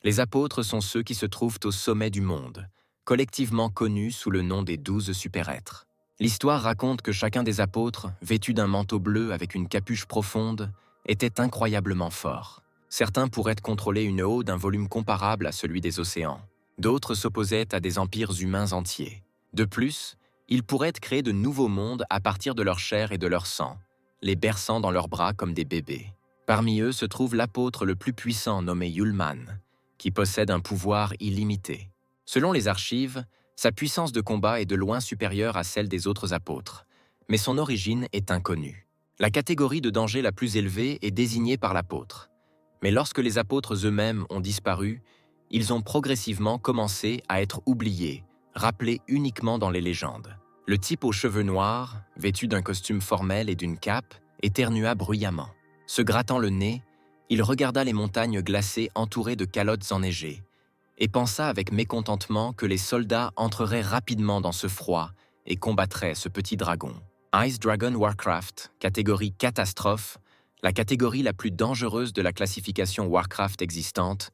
Les apôtres sont ceux qui se trouvent au sommet du monde, collectivement connus sous le nom des 12 super-êtres. L'histoire raconte que chacun des apôtres, vêtu d'un manteau bleu avec une capuche profonde, était incroyablement fort. Certains pourraient contrôler une eau d'un volume comparable à celui des océans. D'autres s'opposaient à des empires humains entiers. De plus, ils pourraient créer de nouveaux mondes à partir de leur chair et de leur sang, les berçant dans leurs bras comme des bébés. Parmi eux se trouve l'apôtre le plus puissant nommé Yulman, qui possède un pouvoir illimité. Selon les archives, sa puissance de combat est de loin supérieure à celle des autres apôtres, mais son origine est inconnue. La catégorie de danger la plus élevée est désignée par l'apôtre. Mais lorsque les apôtres eux-mêmes ont disparu, ils ont progressivement commencé à être oubliés, rappelés uniquement dans les légendes. Le type aux cheveux noirs, vêtu d'un costume formel et d'une cape, éternua bruyamment. Se grattant le nez, il regarda les montagnes glacées entourées de calottes enneigées et pensa avec mécontentement que les soldats entreraient rapidement dans ce froid et combattraient ce petit dragon. Ice Dragon Warcraft, catégorie catastrophe, la catégorie la plus dangereuse de la classification Warcraft existante,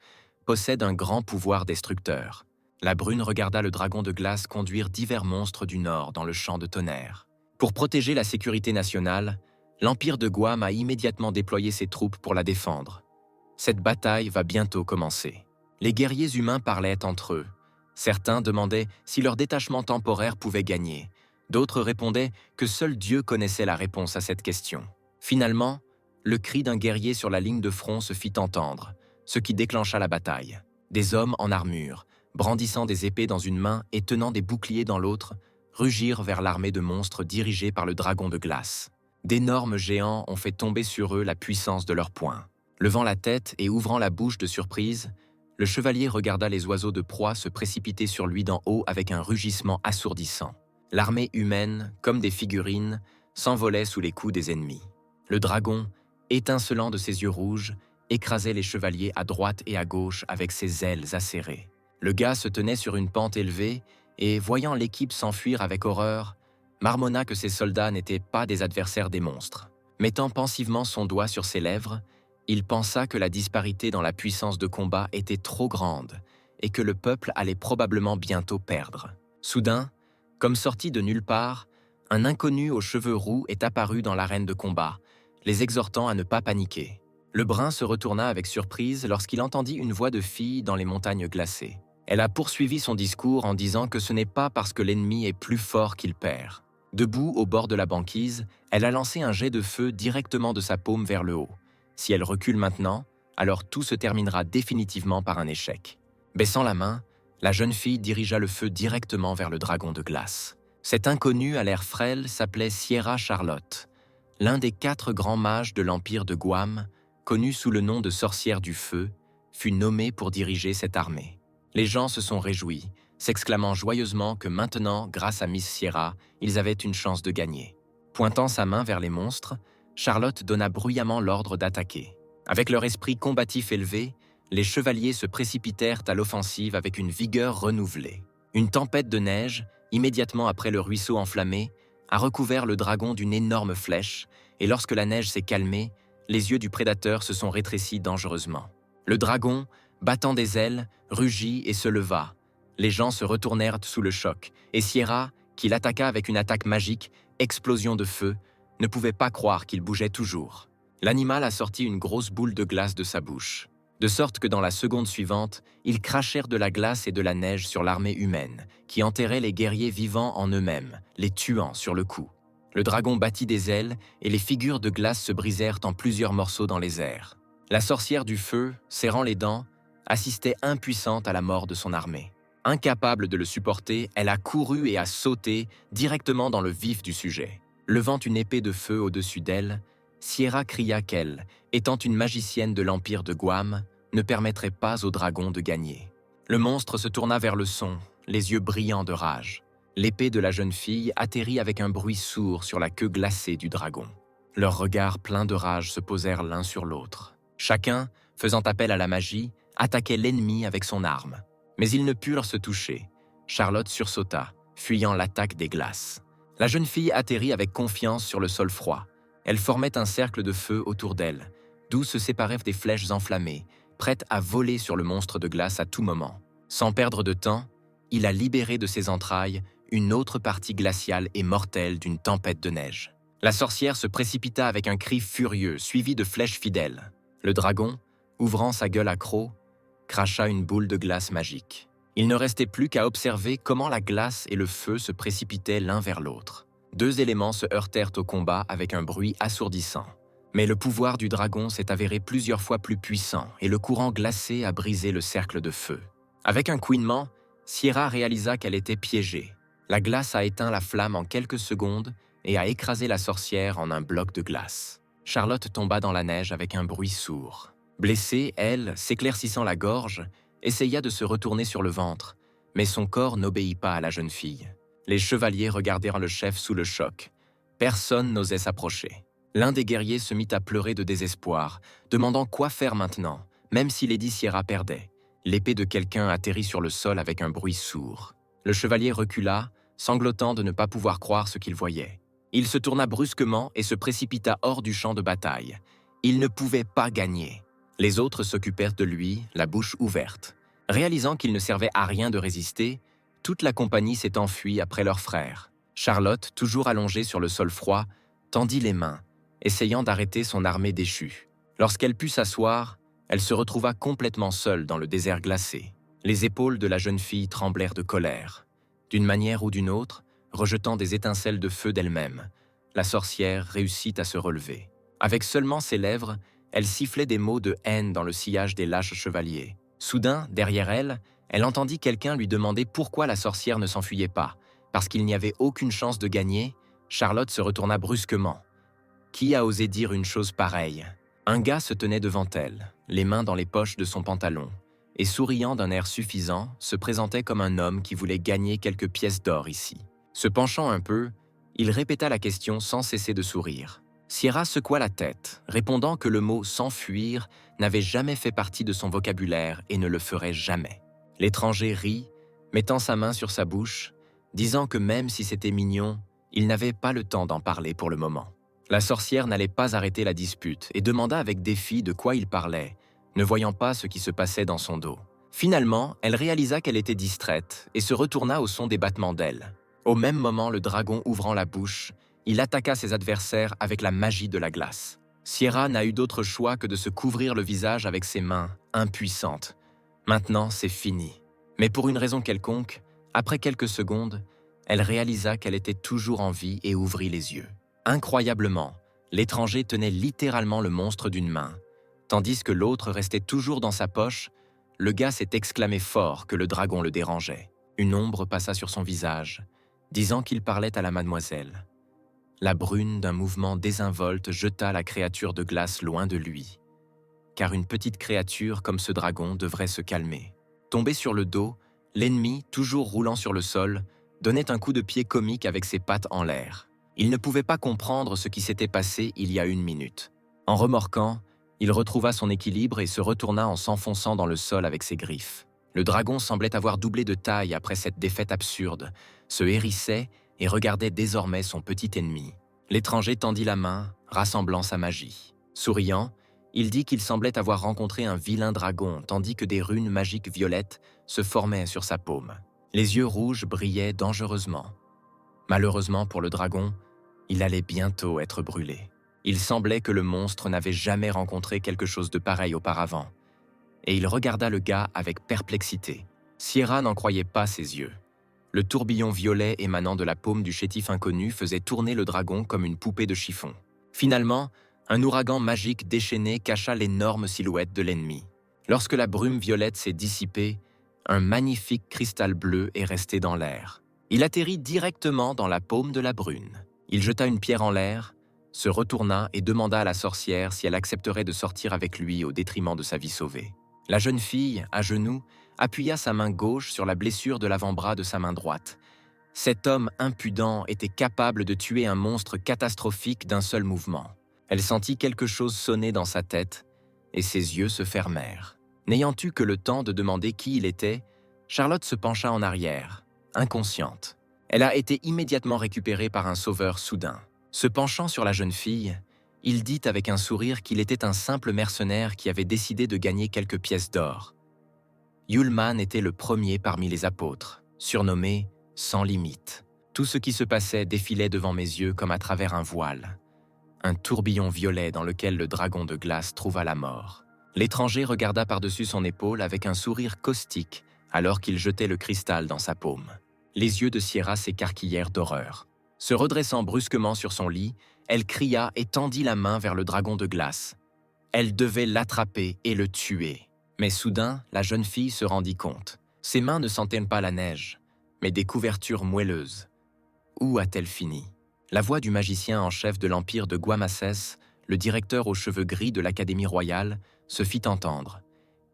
possède un grand pouvoir destructeur. La brune regarda le dragon de glace conduire divers monstres du nord dans le champ de tonnerre. Pour protéger la sécurité nationale, l'Empire de Guam a immédiatement déployé ses troupes pour la défendre. Cette bataille va bientôt commencer. Les guerriers humains parlaient entre eux. Certains demandaient si leur détachement temporaire pouvait gagner. D'autres répondaient que seul Dieu connaissait la réponse à cette question. Finalement, le cri d'un guerrier sur la ligne de front se fit entendre, ce qui déclencha la bataille. Des hommes en armure, brandissant des épées dans une main et tenant des boucliers dans l'autre, rugirent vers l'armée de monstres dirigée par le dragon de glace. D'énormes géants ont fait tomber sur eux la puissance de leurs poings. Levant la tête et ouvrant la bouche de surprise, le chevalier regarda les oiseaux de proie se précipiter sur lui d'en haut avec un rugissement assourdissant. L'armée humaine, comme des figurines, s'envolait sous les coups des ennemis. Le dragon, étincelant de ses yeux rouges, écrasait les chevaliers à droite et à gauche avec ses ailes acérées. Le gars se tenait sur une pente élevée et, voyant l'équipe s'enfuir avec horreur, marmonna que ses soldats n'étaient pas des adversaires des monstres. Mettant pensivement son doigt sur ses lèvres, il pensa que la disparité dans la puissance de combat était trop grande et que le peuple allait probablement bientôt perdre. Soudain, comme sorti de nulle part, un inconnu aux cheveux roux est apparu dans l'arène de combat, les exhortant à ne pas paniquer. Le brun se retourna avec surprise lorsqu'il entendit une voix de fille dans les montagnes glacées. Elle a poursuivi son discours en disant que ce n'est pas parce que l'ennemi est plus fort qu'il perd. Debout au bord de la banquise, elle a lancé un jet de feu directement de sa paume vers le haut. Si elle recule maintenant, alors tout se terminera définitivement par un échec. Baissant la main, la jeune fille dirigea le feu directement vers le dragon de glace. Cet inconnu à l'air frêle s'appelait Sierra Charlotte, l'un des 4 grands mages de l'Empire de Guam, connu sous le nom de sorcière du feu, fut nommé pour diriger cette armée. Les gens se sont réjouis, s'exclamant joyeusement que maintenant, grâce à Miss Sierra, ils avaient une chance de gagner. Pointant sa main vers les monstres, Charlotte donna bruyamment l'ordre d'attaquer. Avec leur esprit combatif élevé, les chevaliers se précipitèrent à l'offensive avec une vigueur renouvelée. Une tempête de neige, immédiatement après le ruisseau enflammé, a recouvert le dragon d'une énorme flèche, et lorsque la neige s'est calmée, les yeux du prédateur se sont rétrécis dangereusement. Le dragon, battant des ailes, rugit et se leva. Les gens se retournèrent sous le choc, et Sierra, qui l'attaqua avec une attaque magique, explosion de feu, ne pouvait pas croire qu'il bougeait toujours. L'animal a sorti une grosse boule de glace de sa bouche, de sorte que dans la seconde suivante, ils crachèrent de la glace et de la neige sur l'armée humaine, qui enterrait les guerriers vivants en eux-mêmes, les tuant sur le coup. Le dragon battit des ailes, et les figures de glace se brisèrent en plusieurs morceaux dans les airs. La sorcière du feu, serrant les dents, assistait impuissante à la mort de son armée. Incapable de le supporter, elle a couru et a sauté directement dans le vif du sujet. Levant une épée de feu au-dessus d'elle, Sierra cria qu'elle, étant une magicienne de l'Empire de Guam, ne permettrait pas au dragon de gagner. Le monstre se tourna vers le son, les yeux brillants de rage. L'épée de la jeune fille atterrit avec un bruit sourd sur la queue glacée du dragon. Leurs regards pleins de rage se posèrent l'un sur l'autre. Chacun, faisant appel à la magie, attaquait l'ennemi avec son arme. Mais ils ne purent se toucher. Charlotte sursauta, fuyant l'attaque des glaces. La jeune fille atterrit avec confiance sur le sol froid. Elle formait un cercle de feu autour d'elle, d'où se séparaient des flèches enflammées, prête à voler sur le monstre de glace à tout moment. Sans perdre de temps, il a libéré de ses entrailles une autre partie glaciale et mortelle d'une tempête de neige. La sorcière se précipita avec un cri furieux, suivi de flèches fidèles. Le dragon, ouvrant sa gueule à croc, cracha une boule de glace magique. Il ne restait plus qu'à observer comment la glace et le feu se précipitaient l'un vers l'autre. Deux éléments se heurtèrent au combat avec un bruit assourdissant. Mais le pouvoir du dragon s'est avéré plusieurs fois plus puissant et le courant glacé a brisé le cercle de feu. Avec un couinement, Sierra réalisa qu'elle était piégée. La glace a éteint la flamme en quelques secondes et a écrasé la sorcière en un bloc de glace. Charlotte tomba dans la neige avec un bruit sourd. Blessée, elle, s'éclaircissant la gorge, essaya de se retourner sur le ventre, mais son corps n'obéit pas à la jeune fille. Les chevaliers regardèrent le chef sous le choc. Personne n'osait s'approcher. L'un des guerriers se mit à pleurer de désespoir, demandant quoi faire maintenant, même si Lady Sierra perdait. L'épée de quelqu'un atterrit sur le sol avec un bruit sourd. Le chevalier recula, sanglotant de ne pas pouvoir croire ce qu'il voyait. Il se tourna brusquement et se précipita hors du champ de bataille. Il ne pouvait pas gagner. Les autres s'occupèrent de lui, la bouche ouverte. Réalisant qu'il ne servait à rien de résister, toute la compagnie s'est enfuie après leur frère. Charlotte, toujours allongée sur le sol froid, tendit les mains, essayant d'arrêter son armée déchue. Lorsqu'elle put s'asseoir, elle se retrouva complètement seule dans le désert glacé. Les épaules de la jeune fille tremblèrent de colère. D'une manière ou d'une autre, rejetant des étincelles de feu d'elle-même, la sorcière réussit à se relever. Avec seulement ses lèvres, elle sifflait des mots de haine dans le sillage des lâches chevaliers. Soudain, derrière elle, elle entendit quelqu'un lui demander pourquoi la sorcière ne s'enfuyait pas. Parce qu'il n'y avait aucune chance de gagner, Charlotte se retourna brusquement. Qui a osé dire une chose pareille? Un gars se tenait devant elle, les mains dans les poches de son pantalon, et souriant d'un air suffisant, se présentait comme un homme qui voulait gagner quelques pièces d'or ici. Se penchant un peu, il répéta la question sans cesser de sourire. Sierra secoua la tête, répondant que le mot « s'enfuir » n'avait jamais fait partie de son vocabulaire et ne le ferait jamais. L'étranger rit, mettant sa main sur sa bouche, disant que même si c'était mignon, il n'avait pas le temps d'en parler pour le moment. La sorcière n'allait pas arrêter la dispute et demanda avec défi de quoi il parlait, ne voyant pas ce qui se passait dans son dos. Finalement, elle réalisa qu'elle était distraite et se retourna au son des battements d'ailes. Au même moment, le dragon ouvrant la bouche, il attaqua ses adversaires avec la magie de la glace. Sierra n'a eu d'autre choix que de se couvrir le visage avec ses mains, impuissante. Maintenant, c'est fini. Mais pour une raison quelconque, après quelques secondes, elle réalisa qu'elle était toujours en vie et ouvrit les yeux. Incroyablement, l'étranger tenait littéralement le monstre d'une main. Tandis que l'autre restait toujours dans sa poche, le gars s'est exclamé fort que le dragon le dérangeait. Une ombre passa sur son visage, disant qu'il parlait à la mademoiselle. La brune d'un mouvement désinvolte jeta la créature de glace loin de lui. Car une petite créature comme ce dragon devrait se calmer. Tombé sur le dos, l'ennemi, toujours roulant sur le sol, donnait un coup de pied comique avec ses pattes en l'air. Il ne pouvait pas comprendre ce qui s'était passé il y a une minute. En remorquant, il retrouva son équilibre et se retourna en s'enfonçant dans le sol avec ses griffes. Le dragon semblait avoir doublé de taille après cette défaite absurde, se hérissait et regardait désormais son petit ennemi. L'étranger tendit la main, rassemblant sa magie. Souriant, il dit qu'il semblait avoir rencontré un vilain dragon, tandis que des runes magiques violettes se formaient sur sa paume. Les yeux rouges brillaient dangereusement. Malheureusement pour le dragon, il allait bientôt être brûlé. Il semblait que le monstre n'avait jamais rencontré quelque chose de pareil auparavant, et il regarda le gars avec perplexité. Sierra n'en croyait pas ses yeux. Le tourbillon violet émanant de la paume du chétif inconnu faisait tourner le dragon comme une poupée de chiffon. Finalement, un ouragan magique déchaîné cacha l'énorme silhouette de l'ennemi. Lorsque la brume violette s'est dissipée, un magnifique cristal bleu est resté dans l'air. Il atterrit directement dans la paume de la brune. Il jeta une pierre en l'air, se retourna et demanda à la sorcière si elle accepterait de sortir avec lui au détriment de sa vie sauvée. La jeune fille, à genoux, appuya sa main gauche sur la blessure de l'avant-bras de sa main droite. Cet homme impudent était capable de tuer un monstre catastrophique d'un seul mouvement. Elle sentit quelque chose sonner dans sa tête et ses yeux se fermèrent. N'ayant eu que le temps de demander qui il était, Charlotte se pencha en arrière, inconsciente. Elle a été immédiatement récupérée par un sauveur soudain. Se penchant sur la jeune fille, Il dit avec un sourire qu'il était un simple mercenaire qui avait décidé de gagner quelques pièces d'or. Yulman était le premier parmi les apôtres, surnommé « sans limite ». Tout ce qui se passait défilait devant mes yeux comme à travers un voile. Un tourbillon violet dans lequel le dragon de glace trouva la mort. L'étranger regarda par-dessus son épaule avec un sourire caustique alors qu'il jetait le cristal dans sa paume. Les yeux de Sierra s'écarquillèrent d'horreur. Se redressant brusquement sur son lit, elle cria et tendit la main vers le dragon de glace. Elle devait l'attraper et le tuer. Mais soudain, la jeune fille se rendit compte. Ses mains ne sentaient pas la neige, mais des couvertures moelleuses. Où a-t-elle fini? La voix du magicien en chef de l'empire de Guamaces, le directeur aux cheveux gris de l'Académie royale, se fit entendre.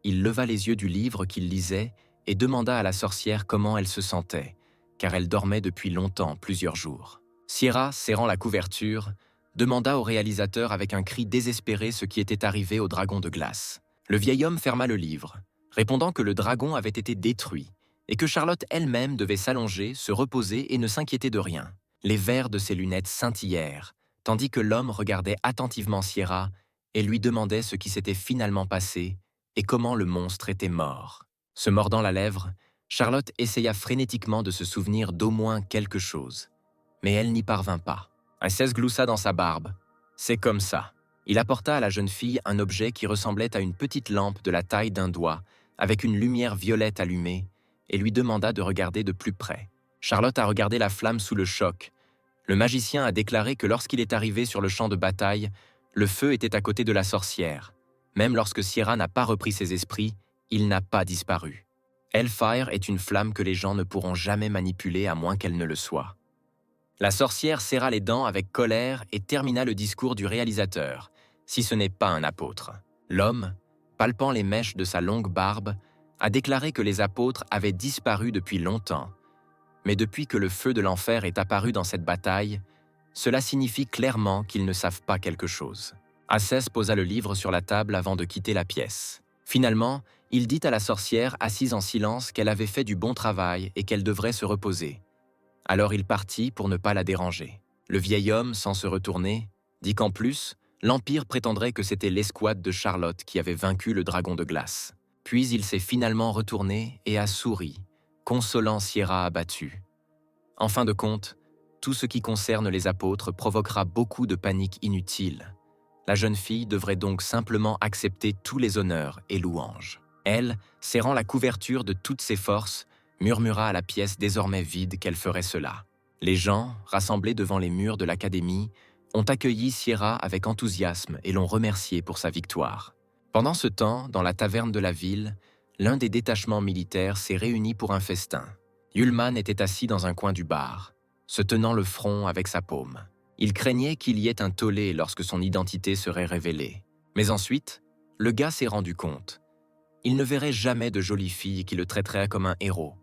Il leva les yeux du livre qu'il lisait et demanda à la sorcière comment elle se sentait, car elle dormait depuis longtemps, plusieurs jours. Sierra, serrant la couverture, demanda au réalisateur avec un cri désespéré ce qui était arrivé au dragon de glace. Le vieil homme ferma le livre, répondant que le dragon avait été détruit et que Charlotte elle-même devait s'allonger, se reposer et ne s'inquiéter de rien. Les verres de ses lunettes scintillèrent, tandis que l'homme regardait attentivement Sierra et lui demandait ce qui s'était finalement passé et comment le monstre était mort. Se mordant la lèvre, Charlotte essaya frénétiquement de se souvenir d'au moins quelque chose. Mais elle n'y parvint pas. Un cesse gloussa dans sa barbe. C'est comme ça. Il apporta à la jeune fille un objet qui ressemblait à une petite lampe de la taille d'un doigt, avec une lumière violette allumée, et lui demanda de regarder de plus près. Charlotte a regardé la flamme sous le choc. Le magicien a déclaré que lorsqu'il est arrivé sur le champ de bataille, le feu était à côté de la sorcière. Même lorsque Sierra n'a pas repris ses esprits, il n'a pas disparu. Hellfire est une flamme que les gens ne pourront jamais manipuler à moins qu'elle ne le soit. La sorcière serra les dents avec colère et termina le discours du réalisateur, si ce n'est pas un apôtre. L'homme, palpant les mèches de sa longue barbe, a déclaré que les apôtres avaient disparu depuis longtemps. Mais depuis que le feu de l'enfer est apparu dans cette bataille, cela signifie clairement qu'ils ne savent pas quelque chose. Assès posa le livre sur la table avant de quitter la pièce. Finalement, il dit à la sorcière, assise en silence, qu'elle avait fait du bon travail et qu'elle devrait se reposer. Alors il partit pour ne pas la déranger. Le vieil homme, sans se retourner, dit qu'en plus, l'Empire prétendrait que c'était l'escouade de Charlotte qui avait vaincu le dragon de glace. Puis il s'est finalement retourné et a souri, consolant Sierra abattue. En fin de compte, tout ce qui concerne les apôtres provoquera beaucoup de panique inutile. La jeune fille devrait donc simplement accepter tous les honneurs et louanges. Elle, serrant la couverture de toutes ses forces, murmura à la pièce désormais vide qu'elle ferait cela. Les gens, rassemblés devant les murs de l'académie, ont accueilli Sierra avec enthousiasme et l'ont remercié pour sa victoire. Pendant ce temps, dans la taverne de la ville, l'un des détachements militaires s'est réuni pour un festin. Yulman était assis dans un coin du bar, se tenant le front avec sa paume. Il craignait qu'il y ait un tollé lorsque son identité serait révélée. Mais ensuite, le gars s'est rendu compte. Il ne verrait jamais de jolie fille qui le traiterait comme un héros,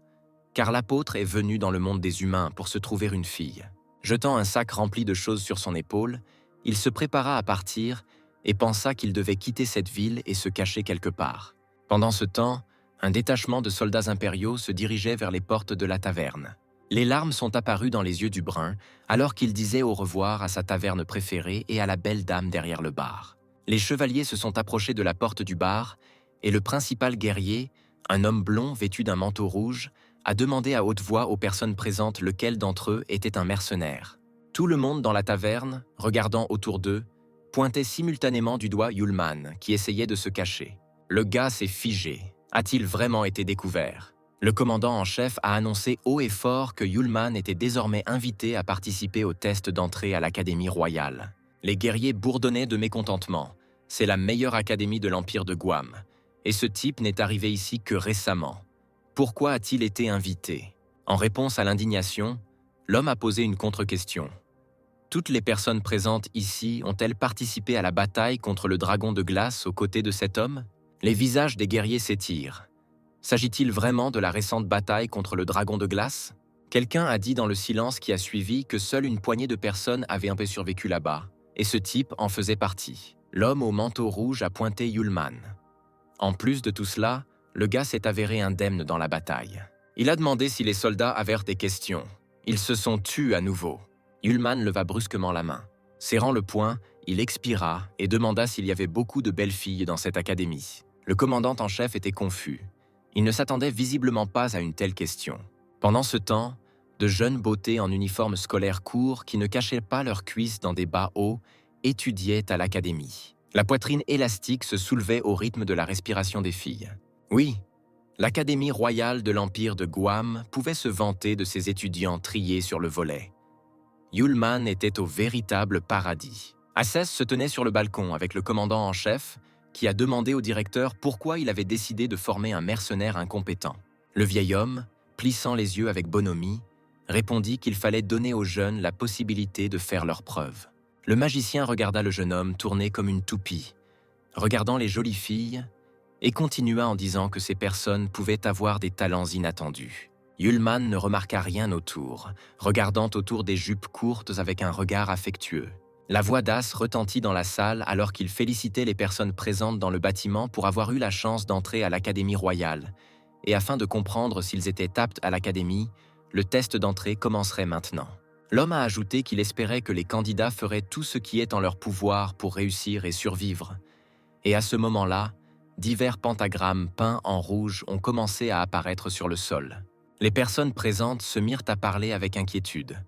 car l'apôtre est venu dans le monde des humains pour se trouver une fille. Jetant un sac rempli de choses sur son épaule, il se prépara à partir et pensa qu'il devait quitter cette ville et se cacher quelque part. Pendant ce temps, un détachement de soldats impériaux se dirigeait vers les portes de la taverne. Les larmes sont apparues dans les yeux du brun alors qu'il disait au revoir à sa taverne préférée et à la belle dame derrière le bar. Les chevaliers se sont approchés de la porte du bar et le principal guerrier, un homme blond vêtu d'un manteau rouge, a demandé à haute voix aux personnes présentes lequel d'entre eux était un mercenaire. Tout le monde dans la taverne, regardant autour d'eux, pointait simultanément du doigt Yulman, qui essayait de se cacher. Le gars s'est figé. A-t-il vraiment été découvert? Le commandant en chef a annoncé haut et fort que Yulman était désormais invité à participer au test d'entrée à l'Académie royale. Les guerriers bourdonnaient de mécontentement. C'est la meilleure académie de l'Empire de Guam. Et ce type n'est arrivé ici que récemment. Pourquoi a-t-il été invité? En réponse à l'indignation, l'homme a posé une contre-question. Toutes les personnes présentes ici ont-elles participé à la bataille contre le dragon de glace aux côtés de cet homme? Les visages des guerriers s'étirent. S'agit-il vraiment de la récente bataille contre le dragon de glace? Quelqu'un a dit dans le silence qui a suivi que seule une poignée de personnes avaient un peu survécu là-bas, et ce type en faisait partie. L'homme au manteau rouge a pointé Yulman. En plus de tout cela, le gars s'est avéré indemne dans la bataille. Il a demandé si les soldats avaient des questions. Ils se sont tus à nouveau. Yulman leva brusquement la main. Serrant le poing, Il expira et demanda s'il y avait beaucoup de belles filles dans cette académie. Le commandant en chef était confus. Il ne s'attendait visiblement pas à une telle question. Pendant ce temps, de jeunes beautés en uniforme scolaire court qui ne cachaient pas leurs cuisses dans des bas hauts étudiaient à l'académie. La poitrine élastique se soulevait au rythme de la respiration des filles. Oui, l'Académie royale de l'Empire de Guam pouvait se vanter de ses étudiants triés sur le volet. Yulman était au véritable paradis. Assess se tenait sur le balcon avec le commandant en chef qui a demandé au directeur pourquoi il avait décidé de former un mercenaire incompétent. Le vieil homme, plissant les yeux avec bonhomie, répondit qu'il fallait donner aux jeunes la possibilité de faire leurs preuves. Le magicien regarda le jeune homme tourné comme une toupie, regardant les jolies filles, et continua en disant que ces personnes pouvaient avoir des talents inattendus. Yulman ne remarqua rien autour, regardant autour des jupes courtes avec un regard affectueux. La voix d'As retentit dans la salle alors qu'il félicitait les personnes présentes dans le bâtiment pour avoir eu la chance d'entrer à l'Académie royale, et afin de comprendre s'ils étaient aptes à l'Académie, le test d'entrée commencerait maintenant. L'homme a ajouté qu'il espérait que les candidats feraient tout ce qui est en leur pouvoir pour réussir et survivre. Et à ce moment-là, divers pentagrammes peints en rouge ont commencé à apparaître sur le sol. Les personnes présentes se mirent à parler avec inquiétude.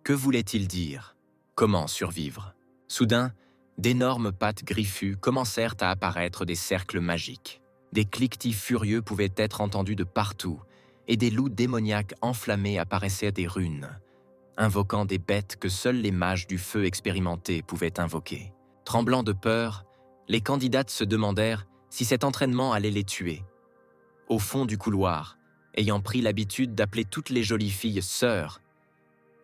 Que voulait-il dire? Comment survivre? Soudain, d'énormes pattes griffues commencèrent à apparaître des cercles magiques. Des cliquetis furieux pouvaient être entendus de partout, et des loups démoniaques enflammés apparaissaient des runes, invoquant des bêtes que seuls les mages du feu expérimentés pouvaient invoquer. Tremblant de peur, les candidates se demandèrent si cet entraînement allait les tuer. Au fond du couloir, ayant pris l'habitude d'appeler toutes les jolies filles sœurs,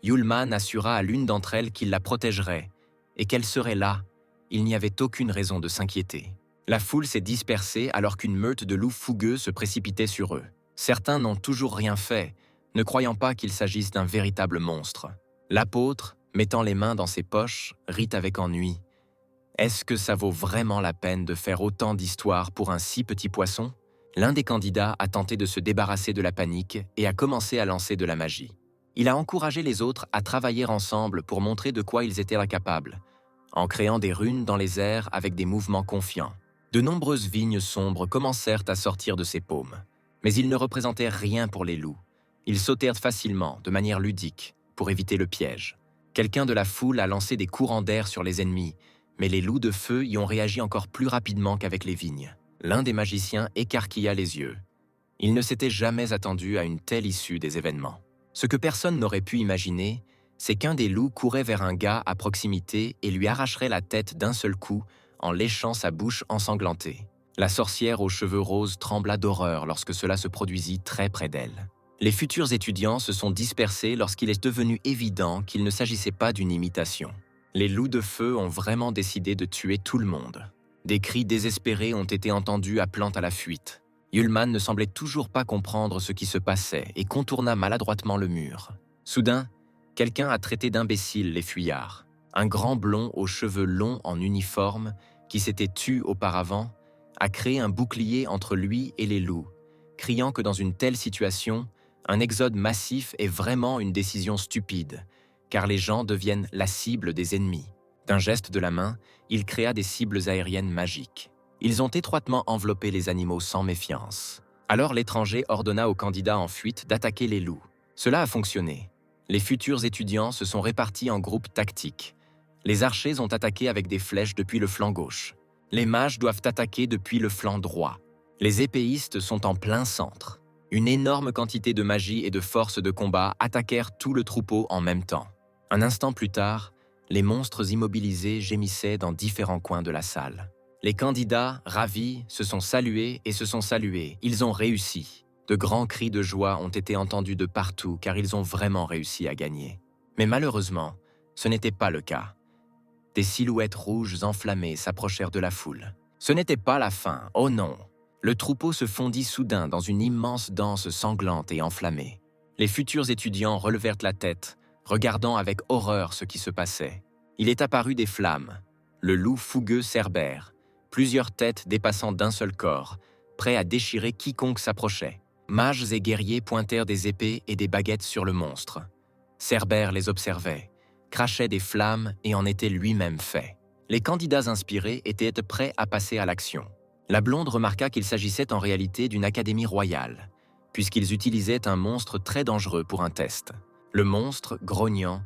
Yulman assura à l'une d'entre elles qu'il la protégerait et qu'elle serait là. Il n'y avait aucune raison de s'inquiéter. La foule s'est dispersée alors qu'une meute de loups fougueux se précipitait sur eux. Certains n'ont toujours rien fait, ne croyant pas qu'il s'agisse d'un véritable monstre. L'apôtre, mettant les mains dans ses poches, rit avec ennui. Est-ce que ça vaut vraiment la peine de faire autant d'histoires pour un si petit poisson? L'un des candidats a tenté de se débarrasser de la panique et a commencé à lancer de la magie. Il a encouragé les autres à travailler ensemble pour montrer de quoi ils étaient capables, en créant des runes dans les airs avec des mouvements confiants. De nombreuses vignes sombres commencèrent à sortir de ses paumes, mais ils ne représentaient rien pour les loups. Ils sautèrent facilement, de manière ludique, pour éviter le piège. Quelqu'un de la foule a lancé des courants d'air sur les ennemis, mais les loups de feu y ont réagi encore plus rapidement qu'avec les vignes. L'un des magiciens écarquilla les yeux. Il ne s'était jamais attendu à une telle issue des événements. Ce que personne n'aurait pu imaginer, c'est qu'un des loups courait vers un gars à proximité et lui arracherait la tête d'un seul coup en léchant sa bouche ensanglantée. La sorcière aux cheveux roses trembla d'horreur lorsque cela se produisit très près d'elle. Les futurs étudiants se sont dispersés lorsqu'il est devenu évident qu'il ne s'agissait pas d'une imitation. Les loups de feu ont vraiment décidé de tuer tout le monde. Des cris désespérés ont été entendus appelant à la fuite. Yulman ne semblait toujours pas comprendre ce qui se passait et contourna maladroitement le mur. Soudain, quelqu'un a traité d'imbéciles les fuyards. Un grand blond aux cheveux longs en uniforme, qui s'était tu auparavant, a créé un bouclier entre lui et les loups, criant que dans une telle situation, un exode massif est vraiment une décision stupide, car les gens deviennent la cible des ennemis. D'un geste de la main, il créa des cibles aériennes magiques. Ils ont étroitement enveloppé les animaux sans méfiance. Alors l'étranger ordonna aux candidats en fuite d'attaquer les loups. Cela a fonctionné. Les futurs étudiants se sont répartis en groupes tactiques. Les archers ont attaqué avec des flèches depuis le flanc gauche. Les mages doivent attaquer depuis le flanc droit. Les épéistes sont en plein centre. Une énorme quantité de magie et de force de combat attaquèrent tout le troupeau en même temps. Un instant plus tard, les monstres immobilisés gémissaient dans différents coins de la salle. Les candidats, ravis, se sont salués et se sont salués. Ils ont réussi. De grands cris de joie ont été entendus de partout car ils ont vraiment réussi à gagner. Mais malheureusement, ce n'était pas le cas. Des silhouettes rouges enflammées s'approchèrent de la foule. Ce n'était pas la fin, oh non! Le troupeau se fondit soudain dans une immense danse sanglante et enflammée. Les futurs étudiants relevèrent la tête, regardant avec horreur ce qui se passait. Il est apparu des flammes. Le loup fougueux Cerbère, plusieurs têtes dépassant d'un seul corps, prêts à déchirer quiconque s'approchait. Mages et guerriers pointèrent des épées et des baguettes sur le monstre. Cerbère les observait, crachait des flammes et en était lui-même fait. Les candidats inspirés étaient prêts à passer à l'action. La blonde remarqua qu'il s'agissait en réalité d'une académie royale, puisqu'ils utilisaient un monstre très dangereux pour un test. Le monstre, grognant,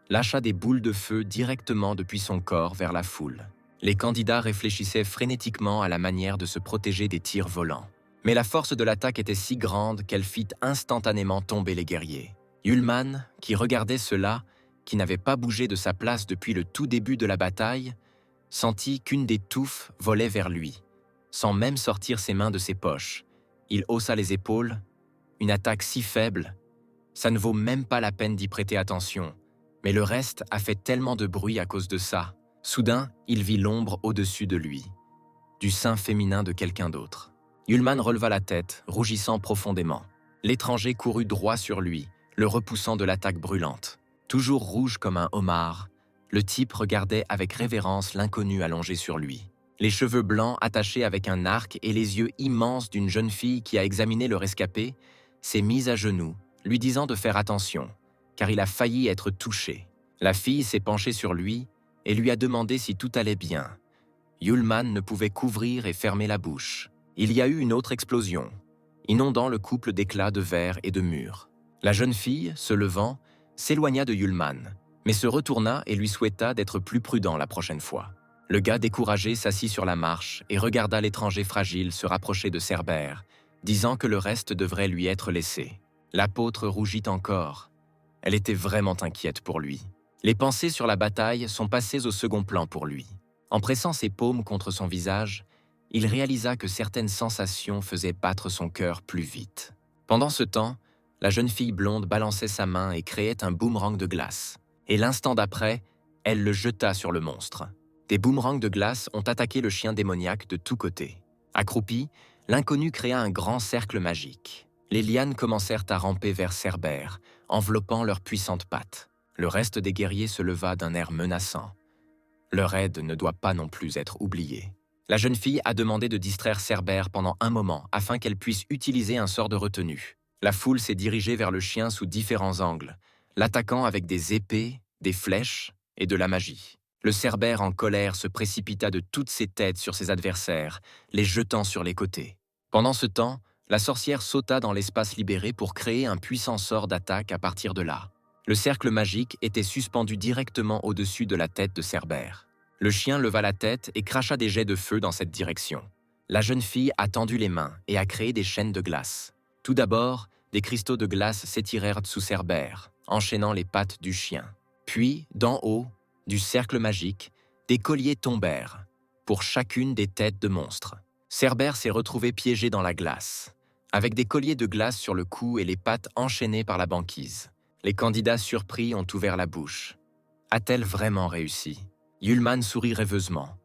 lâcha des boules de feu directement depuis son corps vers la foule. Les candidats réfléchissaient frénétiquement à la manière de se protéger des tirs volants. Mais la force de l'attaque était si grande qu'elle fit instantanément tomber les guerriers. Ullman, qui regardait cela, qui n'avait pas bougé de sa place depuis le tout début de la bataille, sentit qu'une des touffes volait vers lui. Sans même sortir ses mains de ses poches, il haussa les épaules. Une attaque si faible, ça ne vaut même pas la peine d'y prêter attention. Mais le reste a fait tellement de bruit à cause de ça. Soudain, il vit l'ombre au-dessus de lui, du sein féminin de quelqu'un d'autre. Ullman releva la tête, rougissant profondément. L'étranger courut droit sur lui, le repoussant de l'attaque brûlante. Toujours rouge comme un homard, le type regardait avec révérence l'inconnu allongé sur lui. Les cheveux blancs attachés avec un arc et les yeux immenses d'une jeune fille qui a examiné le rescapé, s'est mise à genoux, lui disant de faire attention, car il a failli être touché. La fille s'est penchée sur lui et lui a demandé si tout allait bien. Ullman ne pouvait qu'ouvrir et fermer la bouche. Il y a eu une autre explosion, inondant le couple d'éclats de verre et de murs. La jeune fille, se levant, s'éloigna de Ullman, mais se retourna et lui souhaita d'être plus prudent la prochaine fois. Le gars découragé s'assit sur la marche et regarda l'étranger fragile se rapprocher de Cerbère, disant que le reste devrait lui être laissé. L'apôtre rougit encore. Elle était vraiment inquiète pour lui. Les pensées sur la bataille sont passées au second plan pour lui. En pressant ses paumes contre son visage, il réalisa que certaines sensations faisaient battre son cœur plus vite. Pendant ce temps, la jeune fille blonde balançait sa main et créait un boomerang de glace. Et l'instant d'après, elle le jeta sur le monstre. Des boomerangs de glace ont attaqué le chien démoniaque de tous côtés. Accroupi, l'inconnu créa un grand cercle magique. Les lianes commencèrent à ramper vers Cerbère, enveloppant leurs puissantes pattes. Le reste des guerriers se leva d'un air menaçant. Leur aide ne doit pas non plus être oubliée. La jeune fille a demandé de distraire Cerbère pendant un moment afin qu'elle puisse utiliser un sort de retenue. La foule s'est dirigée vers le chien sous différents angles, l'attaquant avec des épées, des flèches et de la magie. Le Cerbère en colère se précipita de toutes ses têtes sur ses adversaires, les jetant sur les côtés. Pendant ce temps, la sorcière sauta dans l'espace libéré pour créer un puissant sort d'attaque à partir de là. Le cercle magique était suspendu directement au-dessus de la tête de Cerbère. Le chien leva la tête et cracha des jets de feu dans cette direction. La jeune fille a tendu les mains et a créé des chaînes de glace. Tout d'abord, des cristaux de glace s'étirèrent sous Cerbère, enchaînant les pattes du chien. Puis, d'en haut, du cercle magique, des colliers tombèrent, pour chacune des têtes de monstres. Cerbère s'est retrouvé piégé dans la glace, avec des colliers de glace sur le cou et les pattes enchaînées par la banquise. Les candidats surpris ont ouvert la bouche. A-t-elle vraiment réussi? Ullman sourit rêveusement.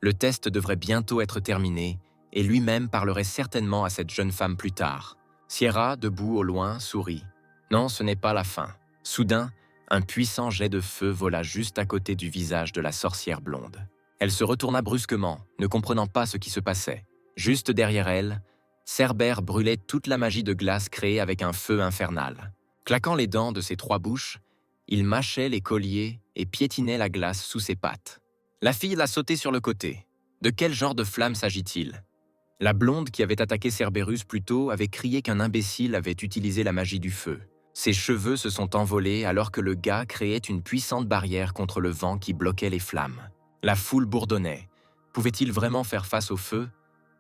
Le test devrait bientôt être terminé et lui-même parlerait certainement à cette jeune femme plus tard. Sierra, debout au loin, sourit. Non, ce n'est pas la fin. Soudain, un puissant jet de feu vola juste à côté du visage de la sorcière blonde. Elle se retourna brusquement, ne comprenant pas ce qui se passait. Juste derrière elle, Cerbère brûlait toute la magie de glace créée avec un feu infernal. Claquant les dents de ses trois bouches, il mâchait les colliers et piétinait la glace sous ses pattes. La fille l'a sauté sur le côté. De quel genre de flamme s'agit-il? La blonde qui avait attaqué Cerberus plus tôt avait crié qu'un imbécile avait utilisé la magie du feu. Ses cheveux se sont envolés alors que le gars créait une puissante barrière contre le vent qui bloquait les flammes. La foule bourdonnait. Pouvait-il vraiment faire face au feu?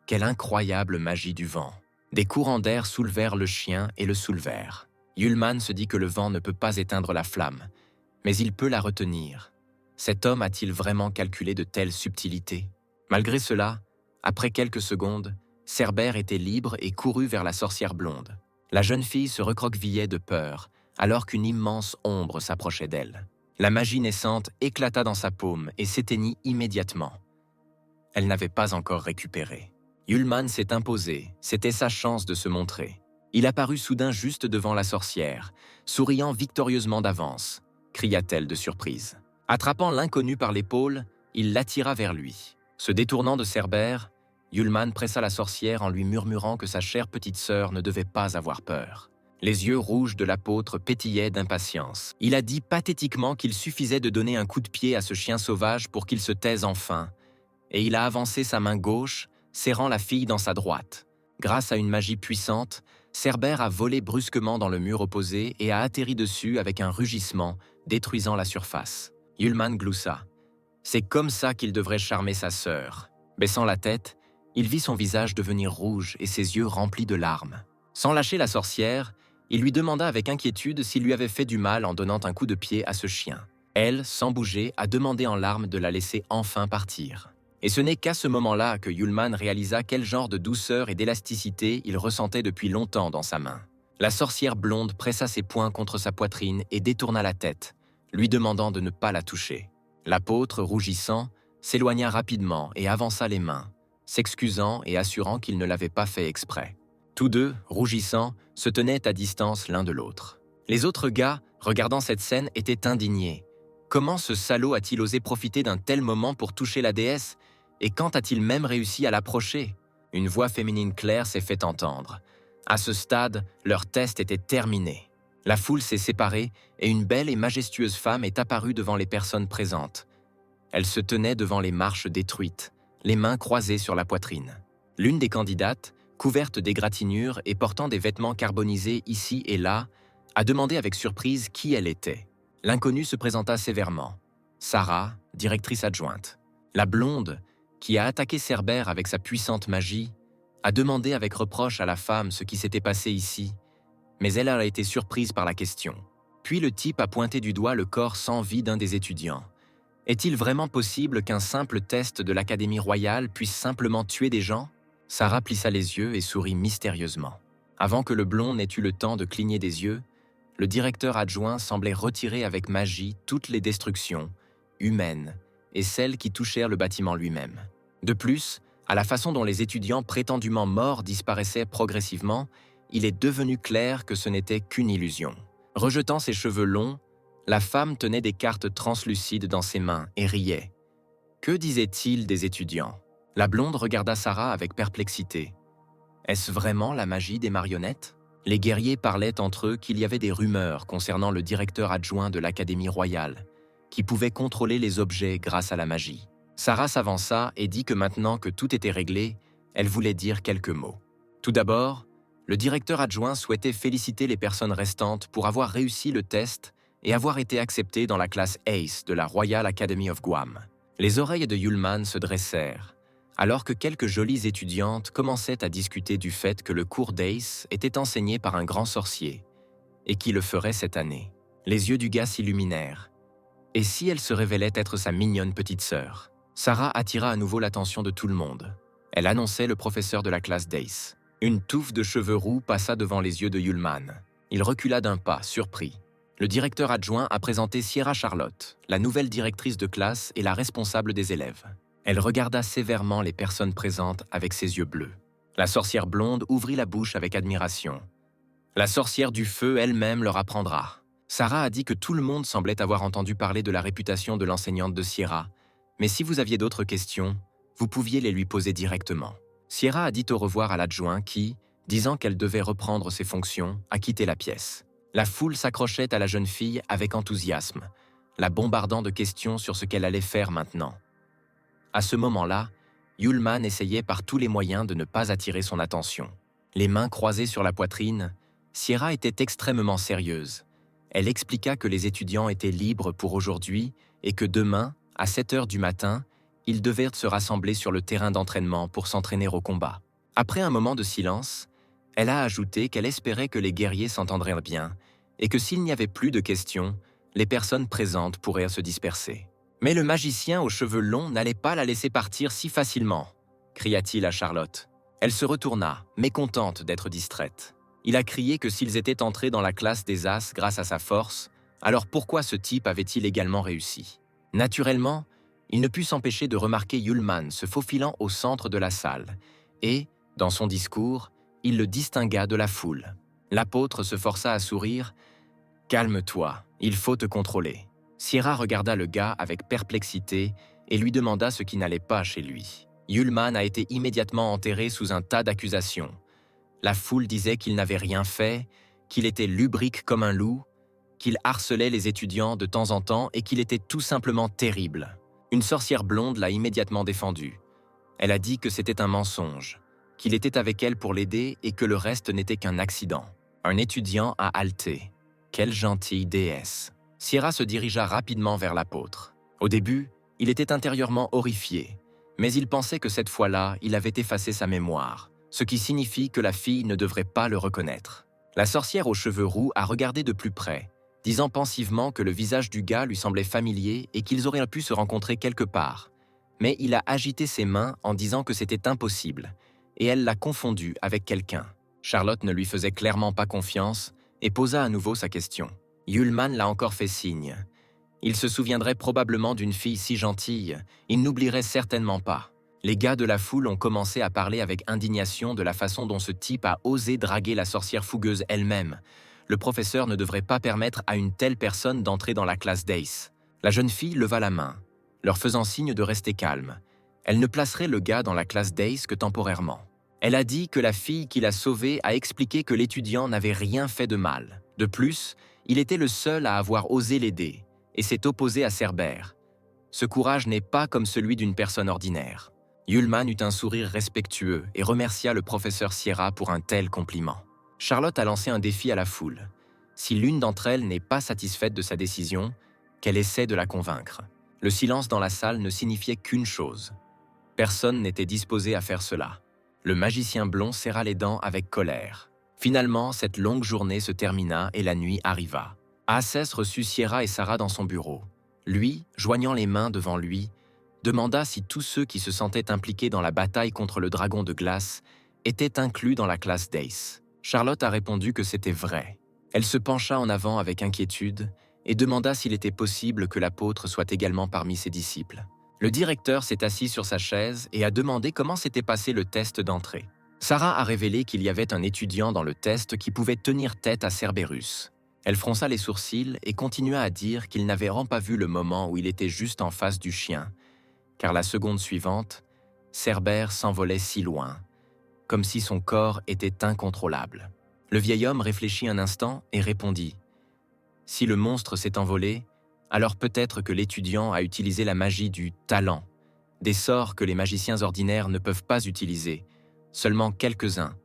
Quelle incroyable magie du vent! Des courants d'air soulevèrent le chien et le soulevèrent. Ullman se dit que le vent ne peut pas éteindre la flamme, mais il peut la retenir. Cet homme a-t-il vraiment calculé de telles subtilités? Malgré cela, après quelques secondes, Cerbère était libre et courut vers la sorcière blonde. La jeune fille se recroquevillait de peur, alors qu'une immense ombre s'approchait d'elle. La magie naissante éclata dans sa paume et s'éteignit immédiatement. Elle n'avait pas encore récupéré. Ullman s'est imposé, c'était sa chance de se montrer. Il apparut soudain juste devant la sorcière, souriant victorieusement d'avance, cria-t-elle de surprise. Attrapant l'inconnu par l'épaule, il l'attira vers lui. Se détournant de Cerbère, Ullman pressa la sorcière en lui murmurant que sa chère petite sœur ne devait pas avoir peur. Les yeux rouges de l'apôtre pétillaient d'impatience. Il a dit pathétiquement qu'il suffisait de donner un coup de pied à ce chien sauvage pour qu'il se taise enfin, et il a avancé sa main gauche, serrant la fille dans sa droite. Grâce à une magie puissante, Cerbère a volé brusquement dans le mur opposé et a atterri dessus avec un rugissement, détruisant la surface. Yulman gloussa. C'est comme ça qu'il devrait charmer sa sœur. Baissant la tête, il vit son visage devenir rouge et ses yeux remplis de larmes. Sans lâcher la sorcière, il lui demanda avec inquiétude s'il lui avait fait du mal en donnant un coup de pied à ce chien. Elle, sans bouger, a demandé en larmes de la laisser enfin partir. Et ce n'est qu'à ce moment-là que Yulman réalisa quel genre de douceur et d'élasticité il ressentait depuis longtemps dans sa main. La sorcière blonde pressa ses poings contre sa poitrine et détourna la tête, lui demandant de ne pas la toucher. L'apôtre, rougissant, s'éloigna rapidement et avança les mains, s'excusant et assurant qu'il ne l'avait pas fait exprès. Tous deux, rougissant, se tenaient à distance l'un de l'autre. Les autres gars, regardant cette scène, étaient indignés. Comment ce salaud a-t-il osé profiter d'un tel moment pour toucher la déesse? Et quand a-t-il même réussi à l'approcher? Une voix féminine claire s'est fait entendre. À ce stade, leur test était terminé. La foule s'est séparée et une belle et majestueuse femme est apparue devant les personnes présentes. Elle se tenait devant les marches détruites, les mains croisées sur la poitrine. L'une des candidates, couverte d'égratignures et portant des vêtements carbonisés ici et là, a demandé avec surprise qui elle était. L'inconnue se présenta sévèrement. Sarah, directrice adjointe. La blonde, qui a attaqué Cerbère avec sa puissante magie, a demandé avec reproche à la femme ce qui s'était passé ici, mais elle a été surprise par la question. Puis le type a pointé du doigt le corps sans vie d'un des étudiants. Est-il vraiment possible qu'un simple test de l'Académie royale puisse simplement tuer des gens? Sarah plissa les yeux et sourit mystérieusement. Avant que le blond n'ait eu le temps de cligner des yeux, le directeur adjoint semblait retirer avec magie toutes les destructions, humaines, et celles qui touchèrent le bâtiment lui-même. De plus, à la façon dont les étudiants prétendument morts disparaissaient progressivement, il est devenu clair que ce n'était qu'une illusion. Rejetant ses cheveux longs, la femme tenait des cartes translucides dans ses mains et riait. Que disait-il des étudiants? La blonde regarda Sarah avec perplexité. Est-ce vraiment la magie des marionnettes? Les guerriers parlaient entre eux qu'il y avait des rumeurs concernant le directeur adjoint de l'Académie royale, qui pouvait contrôler les objets grâce à la magie. Sarah s'avança et dit que maintenant que tout était réglé, elle voulait dire quelques mots. Tout d'abord, le directeur adjoint souhaitait féliciter les personnes restantes pour avoir réussi le test et avoir été acceptées dans la classe ACE de la Royal Academy of Guam. Les oreilles de Yulman se dressèrent, alors que quelques jolies étudiantes commençaient à discuter du fait que le cours d'ACE était enseigné par un grand sorcier et qui le ferait cette année. Les yeux du gars s'illuminèrent. Et si elle se révélait être sa mignonne petite sœur? Sarah attira à nouveau l'attention de tout le monde. Elle annonçait le professeur de la classe d'ACE. Une touffe de cheveux roux passa devant les yeux de Yulman. Il recula d'un pas, surpris. Le directeur adjoint a présenté Sierra Charlotte, la nouvelle directrice de classe et la responsable des élèves. Elle regarda sévèrement les personnes présentes avec ses yeux bleus. La sorcière blonde ouvrit la bouche avec admiration. La sorcière du feu elle-même leur apprendra. Sarah a dit que tout le monde semblait avoir entendu parler de la réputation de l'enseignante de Sierra, mais si vous aviez d'autres questions, vous pouviez les lui poser directement. Sierra a dit au revoir à l'adjoint qui, disant qu'elle devait reprendre ses fonctions, a quitté la pièce. La foule s'accrochait à la jeune fille avec enthousiasme, la bombardant de questions sur ce qu'elle allait faire maintenant. À ce moment-là, Yulman essayait par tous les moyens de ne pas attirer son attention. Les mains croisées sur la poitrine, Sierra était extrêmement sérieuse. Elle expliqua que les étudiants étaient libres pour aujourd'hui et que demain, à 7 heures du matin, ils devaient se rassembler sur le terrain d'entraînement pour s'entraîner au combat. Après un moment de silence, elle a ajouté qu'elle espérait que les guerriers s'entendraient bien et que s'il n'y avait plus de questions, les personnes présentes pourraient se disperser. Mais le magicien aux cheveux longs n'allait pas la laisser partir si facilement, cria-t-il à Charlotte. Elle se retourna, mécontente d'être distraite. Il a crié que s'ils étaient entrés dans la classe des As grâce à sa force, alors pourquoi ce type avait-il également réussi? Naturellement, il ne put s'empêcher de remarquer Yulman se faufilant au centre de la salle, et, dans son discours, il le distingua de la foule. L'apôtre se força à sourire. « Calme-toi, il faut te contrôler. » Sierra regarda le gars avec perplexité et lui demanda ce qui n'allait pas chez lui. Yulman a été immédiatement enterré sous un tas d'accusations. La foule disait qu'il n'avait rien fait, qu'il était lubrique comme un loup, qu'il harcelait les étudiants de temps en temps et qu'il était tout simplement terrible. Une sorcière blonde l'a immédiatement défendu. Elle a dit que c'était un mensonge, qu'il était avec elle pour l'aider et que le reste n'était qu'un accident. Un étudiant a halté. Quelle gentille déesse. Sierra se dirigea rapidement vers l'apôtre. Au début, il était intérieurement horrifié, mais il pensait que cette fois-là, il avait effacé sa mémoire, ce qui signifie que la fille ne devrait pas le reconnaître. La sorcière aux cheveux roux a regardé de plus près, disant pensivement que le visage du gars lui semblait familier et qu'ils auraient pu se rencontrer quelque part. Mais il a agité ses mains en disant que c'était impossible, et elle l'a confondu avec quelqu'un. Charlotte ne lui faisait clairement pas confiance et posa à nouveau sa question. Ullmann l'a encore fait signe. Il se souviendrait probablement d'une fille si gentille, il n'oublierait certainement pas. Les gars de la foule ont commencé à parler avec indignation de la façon dont ce type a osé draguer la sorcière fougueuse elle-même. Le professeur ne devrait pas permettre à une telle personne d'entrer dans la classe d'Ace. La jeune fille leva la main, leur faisant signe de rester calme. Elle ne placerait le gars dans la classe d'Ace que temporairement. Elle a dit que la fille qui l'a sauvée a expliqué que l'étudiant n'avait rien fait de mal. De plus, il était le seul à avoir osé l'aider, et s'est opposé à Cerbère. Ce courage n'est pas comme celui d'une personne ordinaire. Ullmann eut un sourire respectueux et remercia le professeur Sierra pour un tel compliment. Charlotte a lancé un défi à la foule. Si l'une d'entre elles n'est pas satisfaite de sa décision, qu'elle essaie de la convaincre. Le silence dans la salle ne signifiait qu'une chose. Personne n'était disposé à faire cela. Le magicien blond serra les dents avec colère. Finalement, cette longue journée se termina et la nuit arriva. Acès reçut Sierra et Sarah dans son bureau. Lui, joignant les mains devant lui, demanda si tous ceux qui se sentaient impliqués dans la bataille contre le dragon de glace étaient inclus dans la classe d'Ace. Charlotte a répondu que c'était vrai. Elle se pencha en avant avec inquiétude et demanda s'il était possible que l'apôtre soit également parmi ses disciples. Le directeur s'est assis sur sa chaise et a demandé comment s'était passé le test d'entrée. Sarah a révélé qu'il y avait un étudiant dans le test qui pouvait tenir tête à Cerberus. Elle fronça les sourcils et continua à dire qu'il n'avait vraiment pas vu le moment où il était juste en face du chien, car la seconde suivante, Cerbère s'envolait si loin, comme si son corps était incontrôlable. Le vieil homme réfléchit un instant et répondit « Si le monstre s'est envolé, alors peut-être que l'étudiant a utilisé la magie du talent, des sorts que les magiciens ordinaires ne peuvent pas utiliser, seulement quelques-uns,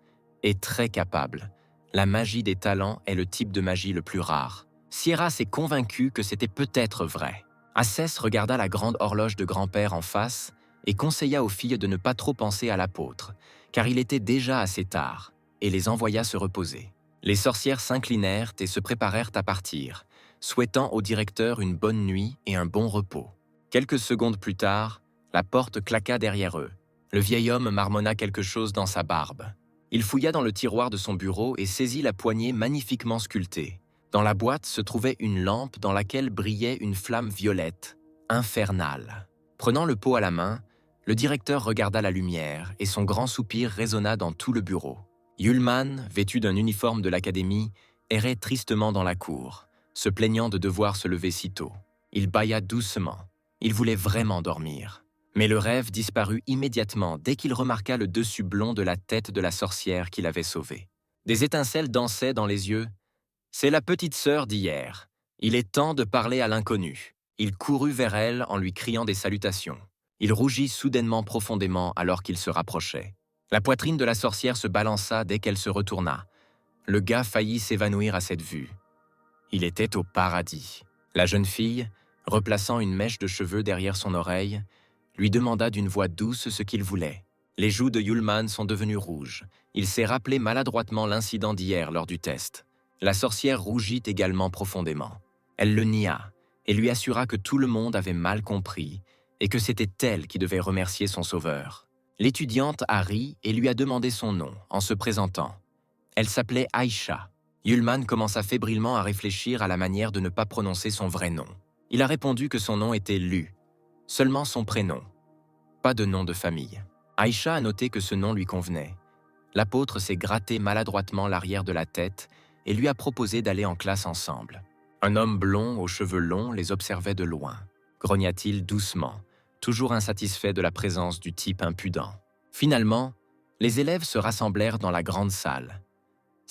et très capables. La magie des talents est le type de magie le plus rare. » Sierra s'est convaincue que c'était peut-être vrai. Acès regarda la grande horloge de grand-père en face et conseilla aux filles de ne pas trop penser à l'apôtre, car il était déjà assez tard, et les envoya se reposer. Les sorcières s'inclinèrent et se préparèrent à partir, souhaitant au directeur une bonne nuit et un bon repos. Quelques secondes plus tard, la porte claqua derrière eux. Le vieil homme marmonna quelque chose dans sa barbe. Il fouilla dans le tiroir de son bureau et saisit la poignée magnifiquement sculptée. Dans la boîte se trouvait une lampe dans laquelle brillait une flamme violette, infernale. Prenant le pot à la main, le directeur regarda la lumière et son grand soupir résonna dans tout le bureau. Ullmann, vêtu d'un uniforme de l'académie, errait tristement dans la cour, se plaignant de devoir se lever si tôt. Il bâilla doucement. Il voulait vraiment dormir. Mais le rêve disparut immédiatement dès qu'il remarqua le dessus blond de la tête de la sorcière qu'il avait sauvée. Des étincelles dansaient dans les yeux. « C'est la petite sœur d'hier. Il est temps de parler à l'inconnu. » Il courut vers elle en lui criant des salutations. Il rougit soudainement profondément alors qu'il se rapprochait. La poitrine de la sorcière se balança dès qu'elle se retourna. Le gars faillit s'évanouir à cette vue. Il était au paradis. La jeune fille, replaçant une mèche de cheveux derrière son oreille, lui demanda d'une voix douce ce qu'il voulait. Les joues de Ullmann sont devenues rouges. Il s'est rappelé maladroitement l'incident d'hier lors du test. La sorcière rougit également profondément. Elle le nia et lui assura que tout le monde avait mal compris et que c'était elle qui devait remercier son sauveur. L'étudiante a ri et lui a demandé son nom en se présentant. Elle s'appelait Aïcha. Ullmann commença fébrilement à réfléchir à la manière de ne pas prononcer son vrai nom. Il a répondu que son nom était Lu, seulement son prénom, pas de nom de famille. Aïcha a noté que ce nom lui convenait. L'apôtre s'est gratté maladroitement l'arrière de la tête et lui a proposé d'aller en classe ensemble. Un homme blond aux cheveux longs les observait de loin, grogna-t-il doucement, toujours insatisfait de la présence du type impudent. Finalement, les élèves se rassemblèrent dans la grande salle.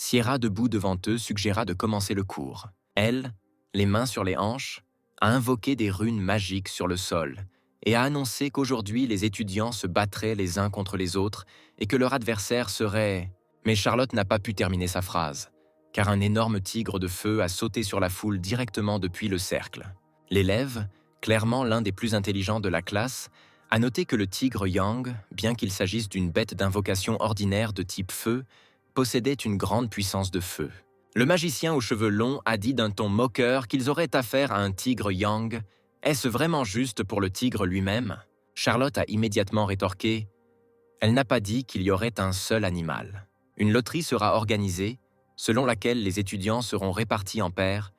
Sierra, debout devant eux, suggéra de commencer le cours. Elle, les mains sur les hanches, a invoqué des runes magiques sur le sol et a annoncé qu'aujourd'hui les étudiants se battraient les uns contre les autres et que leur adversaire serait… Mais Charlotte n'a pas pu terminer sa phrase, car un énorme tigre de feu a sauté sur la foule directement depuis le cercle. L'élève, clairement l'un des plus intelligents de la classe, a noté que le tigre Yang, bien qu'il s'agisse d'une bête d'invocation ordinaire de type feu, possédait une grande puissance de feu. Le magicien aux cheveux longs a dit d'un ton moqueur qu'ils auraient affaire à un tigre Yang. Est-ce vraiment juste pour le tigre lui-même? Charlotte a immédiatement rétorqué « Elle n'a pas dit qu'il y aurait un seul animal. Une loterie sera organisée, selon laquelle les étudiants seront répartis en paires.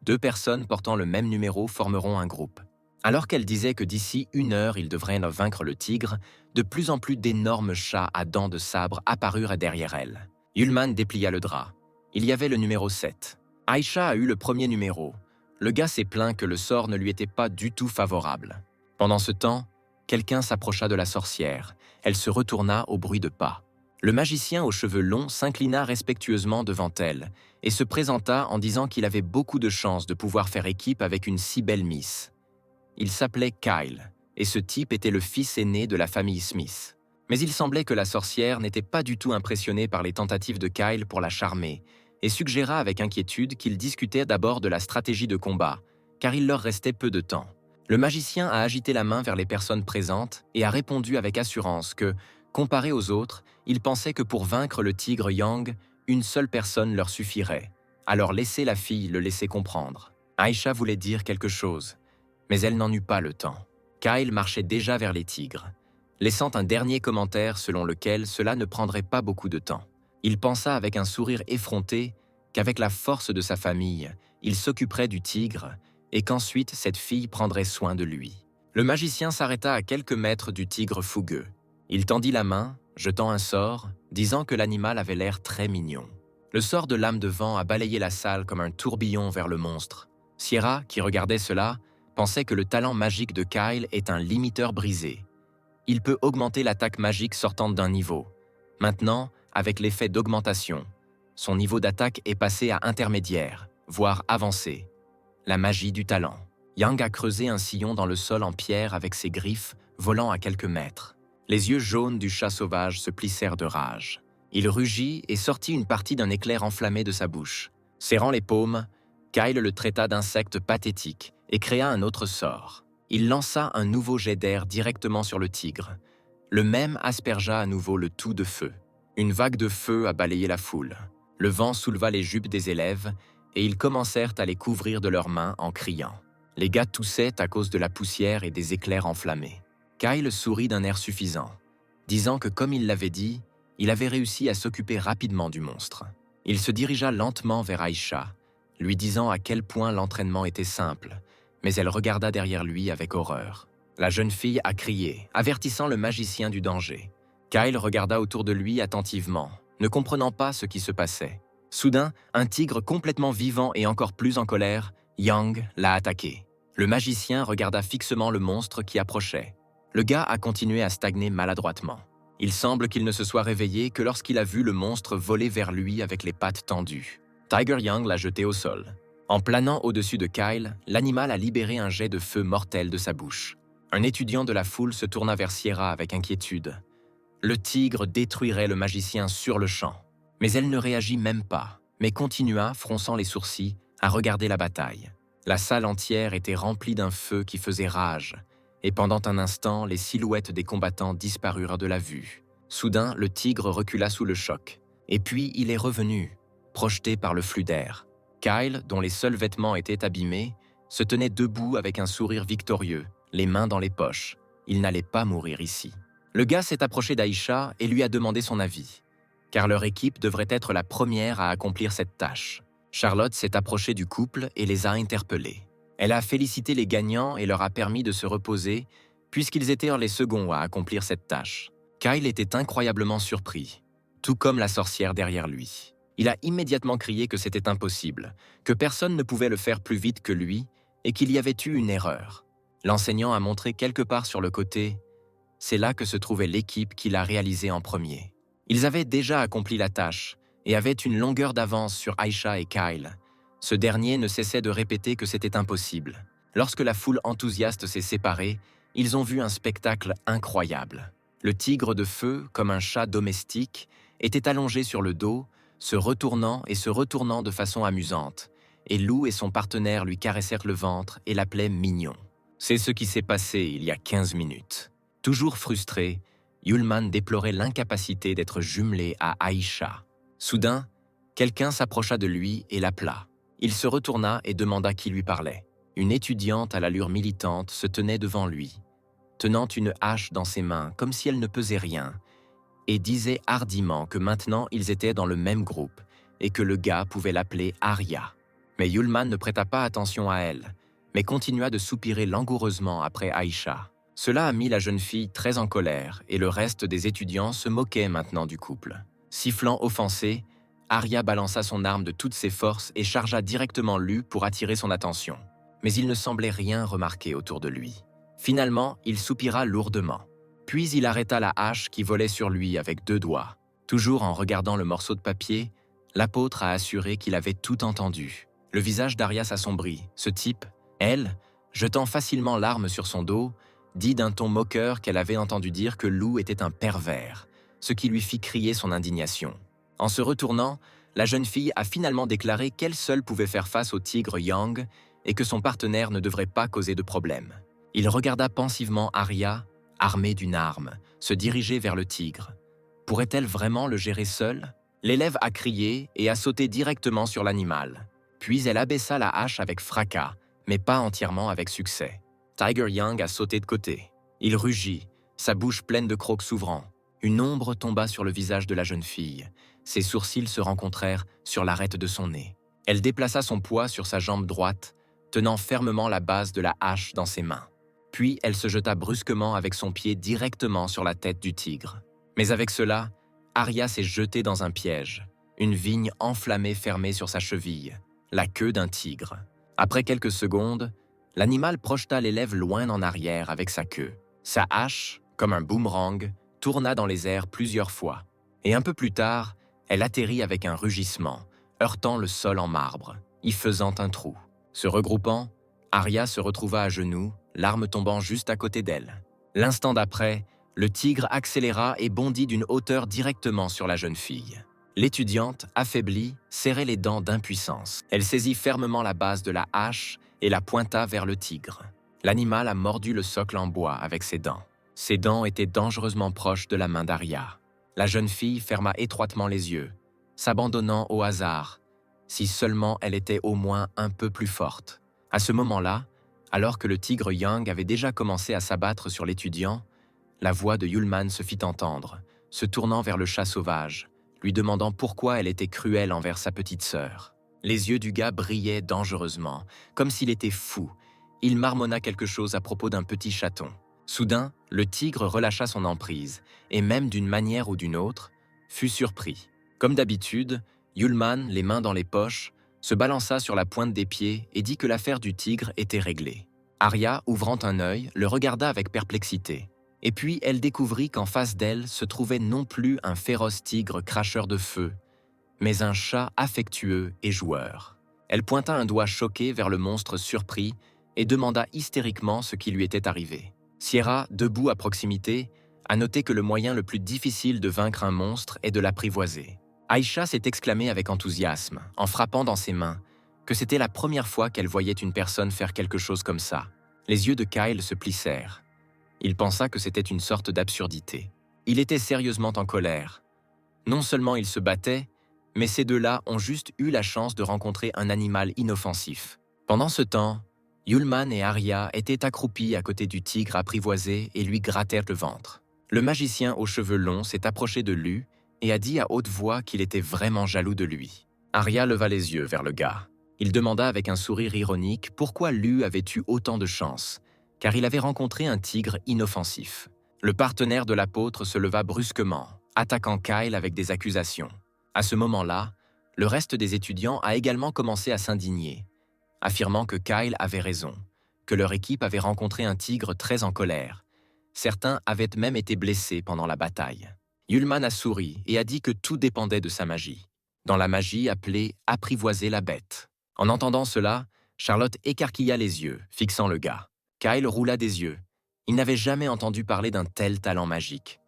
2 personnes portant le même numéro formeront un groupe. » Alors qu'elle disait que d'ici 1 heure, ils devraient vaincre le tigre, de plus en plus d'énormes chats à dents de sabre apparurent derrière elle. Yulman déplia le drap. Il y avait le numéro 7. Aïcha a eu le premier numéro. Le gars s'est plaint que le sort ne lui était pas du tout favorable. Pendant ce temps, quelqu'un s'approcha de la sorcière. Elle se retourna au bruit de pas. Le magicien aux cheveux longs s'inclina respectueusement devant elle et se présenta en disant qu'il avait beaucoup de chance de pouvoir faire équipe avec une si belle miss. Il s'appelait Kyle, et ce type était le fils aîné de la famille Smith. Mais il semblait que la sorcière n'était pas du tout impressionnée par les tentatives de Kyle pour la charmer, et suggéra avec inquiétude qu'ils discutaient d'abord de la stratégie de combat, car il leur restait peu de temps. Le magicien a agité la main vers les personnes présentes et a répondu avec assurance que, comparé aux autres, il pensait que pour vaincre le tigre Yang, une seule personne leur suffirait. Alors laissez la fille le laisser comprendre. Aïcha voulait dire quelque chose, mais elle n'en eut pas le temps. Kyle marchait déjà vers les tigres, laissant un dernier commentaire selon lequel cela ne prendrait pas beaucoup de temps. Il pensa avec un sourire effronté qu'avec la force de sa famille, il s'occuperait du tigre et qu'ensuite cette fille prendrait soin de lui. Le magicien s'arrêta à quelques mètres du tigre fougueux. Il tendit la main, jetant un sort, disant que l'animal avait l'air très mignon. Le sort de lame de vent a balayé la salle comme un tourbillon vers le monstre. Sierra, qui regardait cela, pensait que le talent magique de Kyle est un limiteur brisé. Il peut augmenter l'attaque magique sortante d'un niveau. Maintenant, avec l'effet d'augmentation, son niveau d'attaque est passé à intermédiaire, voire avancé. La magie du talent. Yang a creusé un sillon dans le sol en pierre avec ses griffes, volant à quelques mètres. Les yeux jaunes du chat sauvage se plissèrent de rage. Il rugit et sortit une partie d'un éclair enflammé de sa bouche. Serrant les paumes, Kyle le traita d'insecte pathétique et créa un autre sort. Il lança un nouveau jet d'air directement sur le tigre. Le même aspergea à nouveau le tout de feu. Une vague de feu a balayé la foule. Le vent souleva les jupes des élèves et ils commencèrent à les couvrir de leurs mains en criant. Les gars toussaient à cause de la poussière et des éclairs enflammés. Kyle sourit d'un air suffisant, disant que comme il l'avait dit, il avait réussi à s'occuper rapidement du monstre. Il se dirigea lentement vers Aïcha, lui disant à quel point l'entraînement était simple, mais elle regarda derrière lui avec horreur. La jeune fille a crié, avertissant le magicien du danger. Kyle regarda autour de lui attentivement, ne comprenant pas ce qui se passait. Soudain, un tigre complètement vivant et encore plus en colère, Yang, l'a attaqué. Le magicien regarda fixement le monstre qui approchait. Le gars a continué à stagner maladroitement. Il semble qu'il ne se soit réveillé que lorsqu'il a vu le monstre voler vers lui avec les pattes tendues. Tiger Yang l'a jeté au sol. En planant au-dessus de Kyle, l'animal a libéré un jet de feu mortel de sa bouche. Un étudiant de la foule se tourna vers Sierra avec inquiétude. Le tigre détruirait le magicien sur le champ. Mais elle ne réagit même pas, mais continua, fronçant les sourcils, à regarder la bataille. La salle entière était remplie d'un feu qui faisait rage, et pendant un instant, les silhouettes des combattants disparurent de la vue. Soudain, le tigre recula sous le choc. Et puis, il est revenu, projeté par le flux d'air. Kyle, dont les seuls vêtements étaient abîmés, se tenait debout avec un sourire victorieux, les mains dans les poches. Il n'allait pas mourir ici. Le gars s'est approché d'Aïcha et lui a demandé son avis, car leur équipe devrait être la première à accomplir cette tâche. Charlotte s'est approchée du couple et les a interpellés. Elle a félicité les gagnants et leur a permis de se reposer, puisqu'ils étaient les seconds à accomplir cette tâche. Kyle était incroyablement surpris, tout comme la sorcière derrière lui. Il a immédiatement crié que c'était impossible, que personne ne pouvait le faire plus vite que lui et qu'il y avait eu une erreur. L'enseignant a montré quelque part sur le côté. C'est là que se trouvait l'équipe qui l'a réalisé en premier. Ils avaient déjà accompli la tâche, et avait une longueur d'avance sur Aisha et Kyle. Ce dernier ne cessait de répéter que c'était impossible. Lorsque la foule enthousiaste s'est séparée, ils ont vu un spectacle incroyable. Le tigre de feu, comme un chat domestique, était allongé sur le dos, se retournant et se retournant de façon amusante, et Lou et son partenaire lui caressèrent le ventre et l'appelaient mignon. C'est ce qui s'est passé il y a 15 minutes. Toujours frustré, Yulman déplorait l'incapacité d'être jumelé à Aisha. Soudain, quelqu'un s'approcha de lui et l'appela. Il se retourna et demanda qui lui parlait. Une étudiante à l'allure militante se tenait devant lui, tenant une hache dans ses mains comme si elle ne pesait rien, et disait hardiment que maintenant ils étaient dans le même groupe et que le gars pouvait l'appeler Arya. Mais Yulman ne prêta pas attention à elle, mais continua de soupirer langoureusement après Aisha. Cela a mis la jeune fille très en colère et le reste des étudiants se moquaient maintenant du couple. Sifflant offensé, Arya balança son arme de toutes ses forces et chargea directement Lu pour attirer son attention. Mais il ne semblait rien remarquer autour de lui. Finalement, il soupira lourdement. Puis il arrêta la hache qui volait sur lui avec 2 doigts. Toujours en regardant le morceau de papier, l'apôtre a assuré qu'il avait tout entendu. Le visage d'Arya s'assombrit. Ce type, elle, jetant facilement l'arme sur son dos, dit d'un ton moqueur qu'elle avait entendu dire que Lou était un pervers, ce qui lui fit crier son indignation. En se retournant, la jeune fille a finalement déclaré qu'elle seule pouvait faire face au tigre Yang et que son partenaire ne devrait pas causer de problème. Il regarda pensivement Arya, armée d'une arme, se diriger vers le tigre. Pourrait-elle vraiment le gérer seule? L'élève a crié et a sauté directement sur l'animal. Puis elle abaissa la hache avec fracas, mais pas entièrement avec succès. Tiger Yang a sauté de côté. Il rugit, sa bouche pleine de crocs s'ouvrant. Une ombre tomba sur le visage de la jeune fille. Ses sourcils se rencontrèrent sur l'arête de son nez. Elle déplaça son poids sur sa jambe droite, tenant fermement la base de la hache dans ses mains. Puis elle se jeta brusquement avec son pied directement sur la tête du tigre. Mais avec cela, Arya s'est jetée dans un piège, une vigne enflammée fermée sur sa cheville, la queue d'un tigre. Après quelques secondes, l'animal projeta l'élève loin en arrière avec sa queue. Sa hache, comme un boomerang, tourna dans les airs plusieurs fois. Et un peu plus tard, elle atterrit avec un rugissement, heurtant le sol en marbre, y faisant un trou. Se regroupant, Arya se retrouva à genoux, l'arme tombant juste à côté d'elle. L'instant d'après, le tigre accéléra et bondit d'une hauteur directement sur la jeune fille. L'étudiante, affaiblie, serrait les dents d'impuissance. Elle saisit fermement la base de la hache et la pointa vers le tigre. L'animal a mordu le socle en bois avec ses dents. Ses dents étaient dangereusement proches de la main d'Arya. La jeune fille ferma étroitement les yeux, s'abandonnant au hasard, si seulement elle était au moins un peu plus forte. À ce moment-là, alors que le tigre Yang avait déjà commencé à s'abattre sur l'étudiant, la voix de Yulman se fit entendre, se tournant vers le chat sauvage, lui demandant pourquoi elle était cruelle envers sa petite sœur. Les yeux du gars brillaient dangereusement, comme s'il était fou. Il marmonna quelque chose à propos d'un petit chaton. Soudain, le tigre relâcha son emprise, et même d'une manière ou d'une autre, fut surpris. Comme d'habitude, Yulman, les mains dans les poches, se balança sur la pointe des pieds et dit que l'affaire du tigre était réglée. Arya, ouvrant un œil, le regarda avec perplexité. Et puis elle découvrit qu'en face d'elle se trouvait non plus un féroce tigre cracheur de feu, mais un chat affectueux et joueur. Elle pointa un doigt choqué vers le monstre surpris et demanda hystériquement ce qui lui était arrivé. Sierra, debout à proximité, a noté que le moyen le plus difficile de vaincre un monstre est de l'apprivoiser. Aisha s'est exclamée avec enthousiasme, en frappant dans ses mains, que c'était la première fois qu'elle voyait une personne faire quelque chose comme ça. Les yeux de Kyle se plissèrent. Il pensa que c'était une sorte d'absurdité. Il était sérieusement en colère. Non seulement ils se battaient, mais ces deux-là ont juste eu la chance de rencontrer un animal inoffensif. Pendant ce temps, Yulman et Arya étaient accroupis à côté du tigre apprivoisé et lui grattèrent le ventre. Le magicien aux cheveux longs s'est approché de Lu et a dit à haute voix qu'il était vraiment jaloux de lui. Arya leva les yeux vers le gars. Il demanda avec un sourire ironique pourquoi Lu avait eu autant de chance, car il avait rencontré un tigre inoffensif. Le partenaire de l'apôtre se leva brusquement, attaquant Kyle avec des accusations. À ce moment-là, le reste des étudiants a également commencé à s'indigner, affirmant que Kyle avait raison, que leur équipe avait rencontré un tigre très en colère. Certains avaient même été blessés pendant la bataille. Yulman a souri et a dit que tout dépendait de sa magie. dans la magie appelée « apprivoiser la bête ». En entendant cela, Charlotte écarquilla les yeux, fixant le gars. Kyle roula des yeux. Il n'avait jamais entendu parler d'un tel talent magique.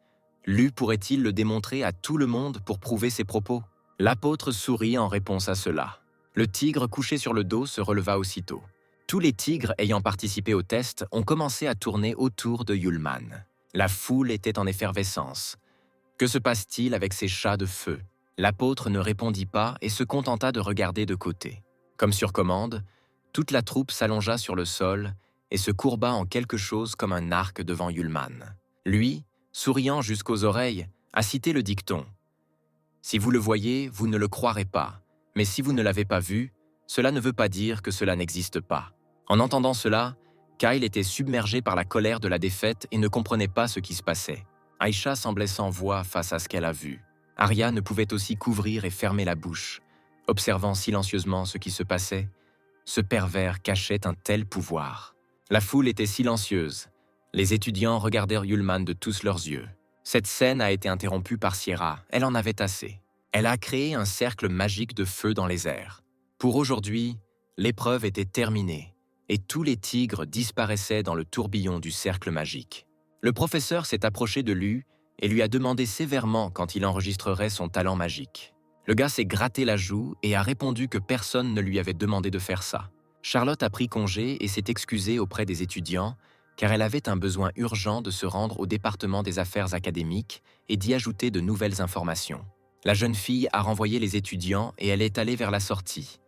Lu pourrait-il le démontrer à tout le monde pour prouver ses propos? L'apôtre sourit en réponse à cela. Le tigre couché sur le dos se releva aussitôt. Tous les tigres ayant participé au test ont commencé à tourner autour de Yulman. La foule était en effervescence. Que se passe-t-il avec ces chats de feu? L'apôtre ne répondit pas et se contenta de regarder de côté. Comme sur commande, toute la troupe s'allongea sur le sol et se courba en quelque chose comme un arc devant Yulman. Lui, souriant jusqu'aux oreilles, a cité le dicton « Si vous le voyez, vous ne le croirez pas, mais si vous ne l'avez pas vu, cela ne veut pas dire que cela n'existe pas. » En entendant cela, Kyle était submergé par la colère de la défaite et ne comprenait pas ce qui se passait. Aïcha semblait sans voix face à ce qu'elle a vu. Arya ne pouvait aussi qu'ouvrir et fermer la bouche, observant silencieusement ce qui se passait. Ce pervers cachait un tel pouvoir. La foule était silencieuse. Les étudiants regardèrent Yulman de tous leurs yeux. Cette scène a été interrompue par Sierra. Elle en avait assez. Elle a créé un cercle magique de feu dans les airs. Pour aujourd'hui, l'épreuve était terminée et tous les tigres disparaissaient dans le tourbillon du cercle magique. Le professeur s'est approché de Lu et lui a demandé sévèrement quand il enregistrerait son talent magique. Le gars s'est gratté la joue et a répondu que personne ne lui avait demandé de faire ça. Charlotte a pris congé et s'est excusée auprès des étudiants car elle avait un besoin urgent de se rendre au département des affaires académiques et d'y ajouter de nouvelles informations. La jeune fille a renvoyé les étudiants et elle est allée vers la sortie.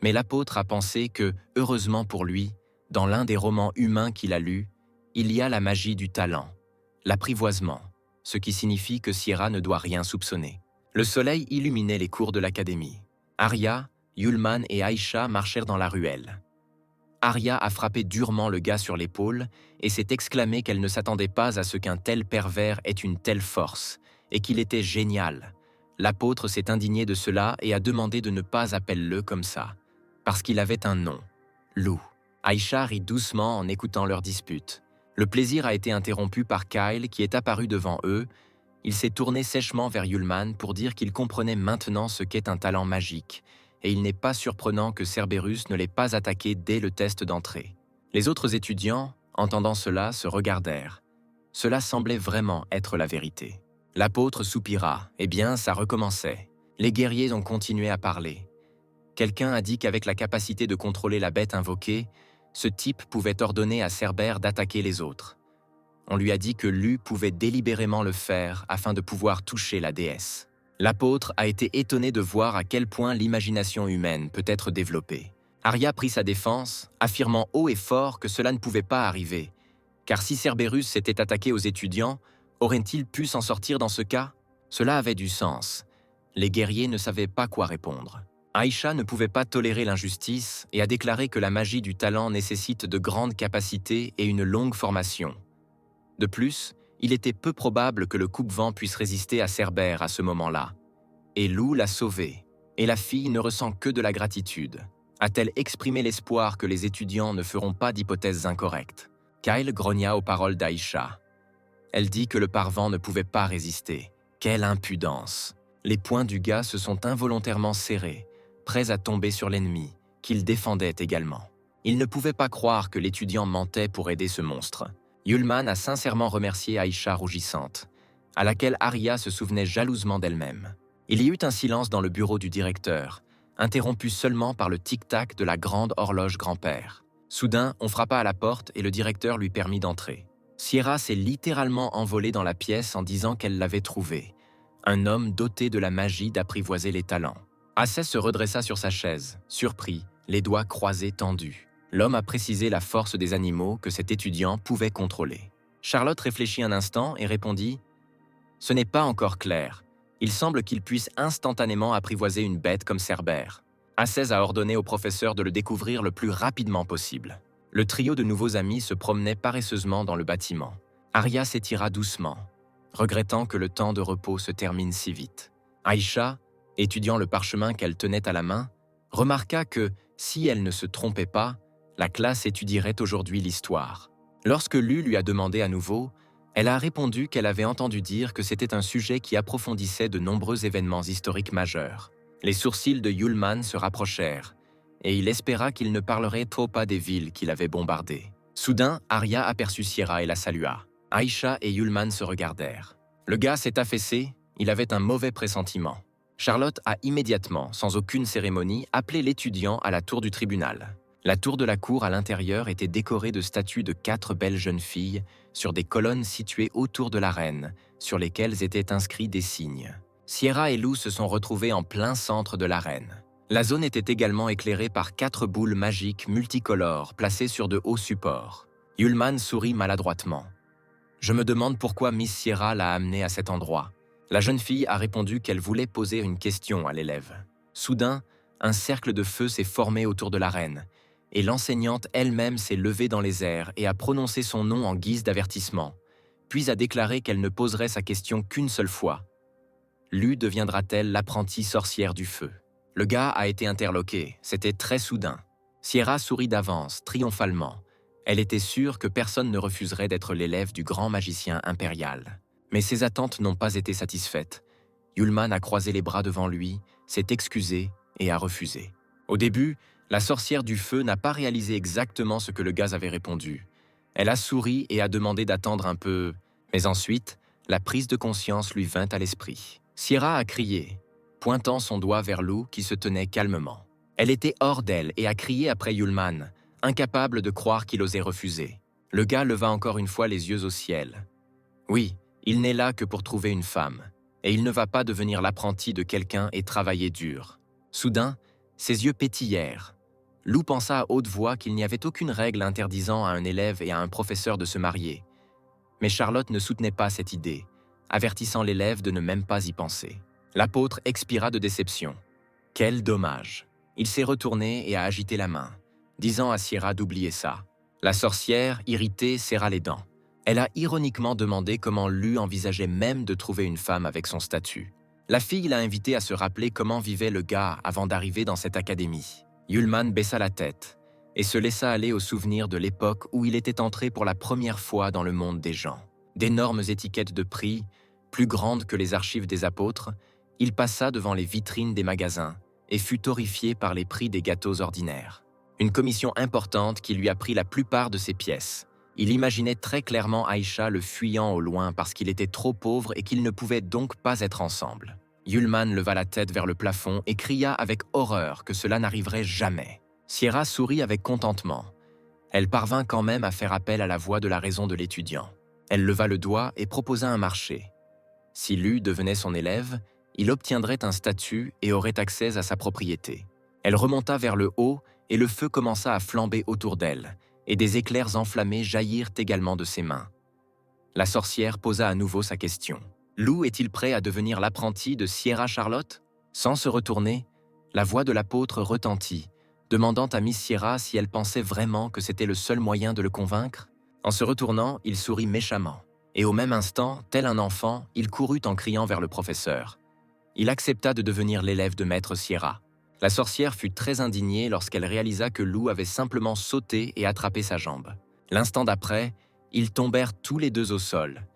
Mais l'apôtre a pensé que, heureusement pour lui, dans l'un des romans humains qu'il a lus, il y a la magie du talent, l'apprivoisement, ce qui signifie que Sierra ne doit rien soupçonner. Le soleil illuminait les cours de l'académie. Arya, Yulman et Aïcha marchèrent dans la ruelle. Arya a frappé durement le gars sur l'épaule et s'est exclamé qu'elle ne s'attendait pas à ce qu'un tel pervers ait une telle force, et qu'il était génial. L'apôtre s'est indigné de cela et a demandé de ne pas appeler-le comme ça, parce qu'il avait un nom, Loup. Aïcha rit doucement en écoutant leur dispute. Le plaisir a été interrompu par Kyle qui est apparu devant eux. Il s'est tourné sèchement vers Yulman pour dire qu'il comprenait maintenant ce qu'est un talent magique, et il n'est pas surprenant que Cerberus ne l'ait pas attaqué dès le test d'entrée. Les autres étudiants, entendant cela, se regardèrent. Cela semblait vraiment être la vérité. L'apôtre soupira. Eh bien, ça recommençait. Les guerriers ont continué à parler. Quelqu'un a dit qu'avec la capacité de contrôler la bête invoquée, ce type pouvait ordonner à Cerbère d'attaquer les autres. On lui a dit que Lu pouvait délibérément le faire afin de pouvoir toucher la déesse. L'apôtre a été étonné de voir à quel point l'imagination humaine peut être développée. Arya prit sa défense, affirmant haut et fort que cela ne pouvait pas arriver, car si Cerberus s'était attaqué aux étudiants, aurait-il pu s'en sortir dans ce cas? Cela avait du sens. Les guerriers ne savaient pas quoi répondre. Aïcha ne pouvait pas tolérer l'injustice et a déclaré que la magie du talent nécessite de grandes capacités et une longue formation. De plus, il était peu probable que le coupe-vent puisse résister à Cerbère à ce moment-là. Et Lou l'a sauvée, et la fille ne ressent que de la gratitude. A-t-elle exprimé l'espoir que les étudiants ne feront pas d'hypothèses incorrectes? Kyle grogna aux paroles d'Aïcha. Elle dit que le parvent ne pouvait pas résister. Quelle impudence! Les poings du gars se sont involontairement serrés, prêts à tomber sur l'ennemi, qu'il défendait également. Il ne pouvait pas croire que l'étudiant mentait pour aider ce monstre. Yulman a sincèrement remercié Aïcha rougissante, à laquelle Arya se souvenait jalousement d'elle-même. Il y eut un silence dans le bureau du directeur, interrompu seulement par le tic-tac de la grande horloge grand-père. Soudain, on frappa à la porte et le directeur lui permit d'entrer. Sierra s'est littéralement envolée dans la pièce en disant qu'elle l'avait trouvé, un homme doté de la magie d'apprivoiser les talents. Assès se redressa sur sa chaise, surpris, les doigts croisés tendus. L'homme a précisé la force des animaux que cet étudiant pouvait contrôler. Charlotte réfléchit un instant et répondit « Ce n'est pas encore clair. Il semble qu'il puisse instantanément apprivoiser une bête comme Cerbère. » Assès a ordonné au professeur de le découvrir le plus rapidement possible. Le trio de nouveaux amis se promenait paresseusement dans le bâtiment. Arya s'étira doucement, regrettant que le temps de repos se termine si vite. Aïcha, étudiant le parchemin qu'elle tenait à la main, remarqua que, si elle ne se trompait pas, la classe étudierait aujourd'hui l'histoire. Lorsque Lu lui a demandé à nouveau, elle a répondu qu'elle avait entendu dire que c'était un sujet qui approfondissait de nombreux événements historiques majeurs. Les sourcils de Yulman se rapprochèrent, et il espéra qu'il ne parlerait trop pas des villes qu'il avait bombardées. Soudain, Arya aperçut Sierra et la salua. Aïcha et Yulman se regardèrent. Le gars s'est affaissé, il avait un mauvais pressentiment. Charlotte a immédiatement, sans aucune cérémonie, appelé l'étudiant à la tour du tribunal. La tour de la cour à l'intérieur était décorée de statues de 4 belles jeunes filles sur des colonnes situées autour de la reine, sur lesquelles étaient inscrits des signes. Sierra et Lou se sont retrouvés en plein centre de l'arène. La zone était également éclairée par 4 boules magiques multicolores placées sur de hauts supports. Yulman sourit maladroitement. « Je me demande pourquoi Miss Sierra l'a amenée à cet endroit. » La jeune fille a répondu qu'elle voulait poser une question à l'élève. Soudain, un cercle de feu s'est formé autour de la reine, et l'enseignante elle-même s'est levée dans les airs et a prononcé son nom en guise d'avertissement, puis a déclaré qu'elle ne poserait sa question qu'une seule fois. Lu deviendra-t-elle l'apprentie sorcière du feu? Le gars a été interloqué, c'était très soudain. Sierra sourit d'avance, triomphalement. Elle était sûre que personne ne refuserait d'être l'élève du grand magicien impérial. Mais ses attentes n'ont pas été satisfaites. Yulman a croisé les bras devant lui, s'est excusé et a refusé. Au début, la sorcière du feu n'a pas réalisé exactement ce que le gars avait répondu. Elle a souri et a demandé d'attendre un peu, mais ensuite, la prise de conscience lui vint à l'esprit. Sierra a crié, pointant son doigt vers Lou qui se tenait calmement. Elle était hors d'elle et a crié après Yulman, incapable de croire qu'il osait refuser. Le gars leva encore une fois les yeux au ciel. Oui, il n'est là que pour trouver une femme, et il ne va pas devenir l'apprenti de quelqu'un et travailler dur. Soudain, ses yeux pétillèrent. Lou pensa à haute voix qu'il n'y avait aucune règle interdisant à un élève et à un professeur de se marier. Mais Charlotte ne soutenait pas cette idée, avertissant l'élève de ne même pas y penser. L'apôtre expira de déception. Quel dommage! Il s'est retourné et a agité la main, disant à Sierra d'oublier ça. La sorcière, irritée, serra les dents. Elle a ironiquement demandé comment Lu envisageait même de trouver une femme avec son statut. La fille l'a invité à se rappeler comment vivait le gars avant d'arriver dans cette académie. Yulman baissa la tête et se laissa aller au souvenir de l'époque où il était entré pour la première fois dans le monde des gens. D'énormes étiquettes de prix, plus grandes que les archives des apôtres, il passa devant les vitrines des magasins et fut horrifié par les prix des gâteaux ordinaires. Une commission importante qui lui a pris la plupart de ses pièces. Il imaginait très clairement Aïcha le fuyant au loin parce qu'il était trop pauvre et qu'ils ne pouvaient donc pas être ensemble. Yulman leva la tête vers le plafond et cria avec horreur que cela n'arriverait jamais. Sierra sourit avec contentement. Elle parvint quand même à faire appel à la voix de la raison de l'étudiant. Elle leva le doigt et proposa un marché. Si Lu devenait son élève, il obtiendrait un statut et aurait accès à sa propriété. Elle remonta vers le haut et le feu commença à flamber autour d'elle, et des éclairs enflammés jaillirent également de ses mains. La sorcière posa à nouveau sa question. Lou est-il prêt à devenir l'apprenti de Sierra Charlotte? Sans se retourner, la voix de l'apôtre retentit, demandant à Miss Sierra si elle pensait vraiment que c'était le seul moyen de le convaincre. En se retournant, il sourit méchamment. Et au même instant, tel un enfant, il courut en criant vers le professeur. Il accepta de devenir l'élève de maître Sierra. La sorcière fut très indignée lorsqu'elle réalisa que Lou avait simplement sauté et attrapé sa jambe. L'instant d'après, ils tombèrent tous les deux au sol.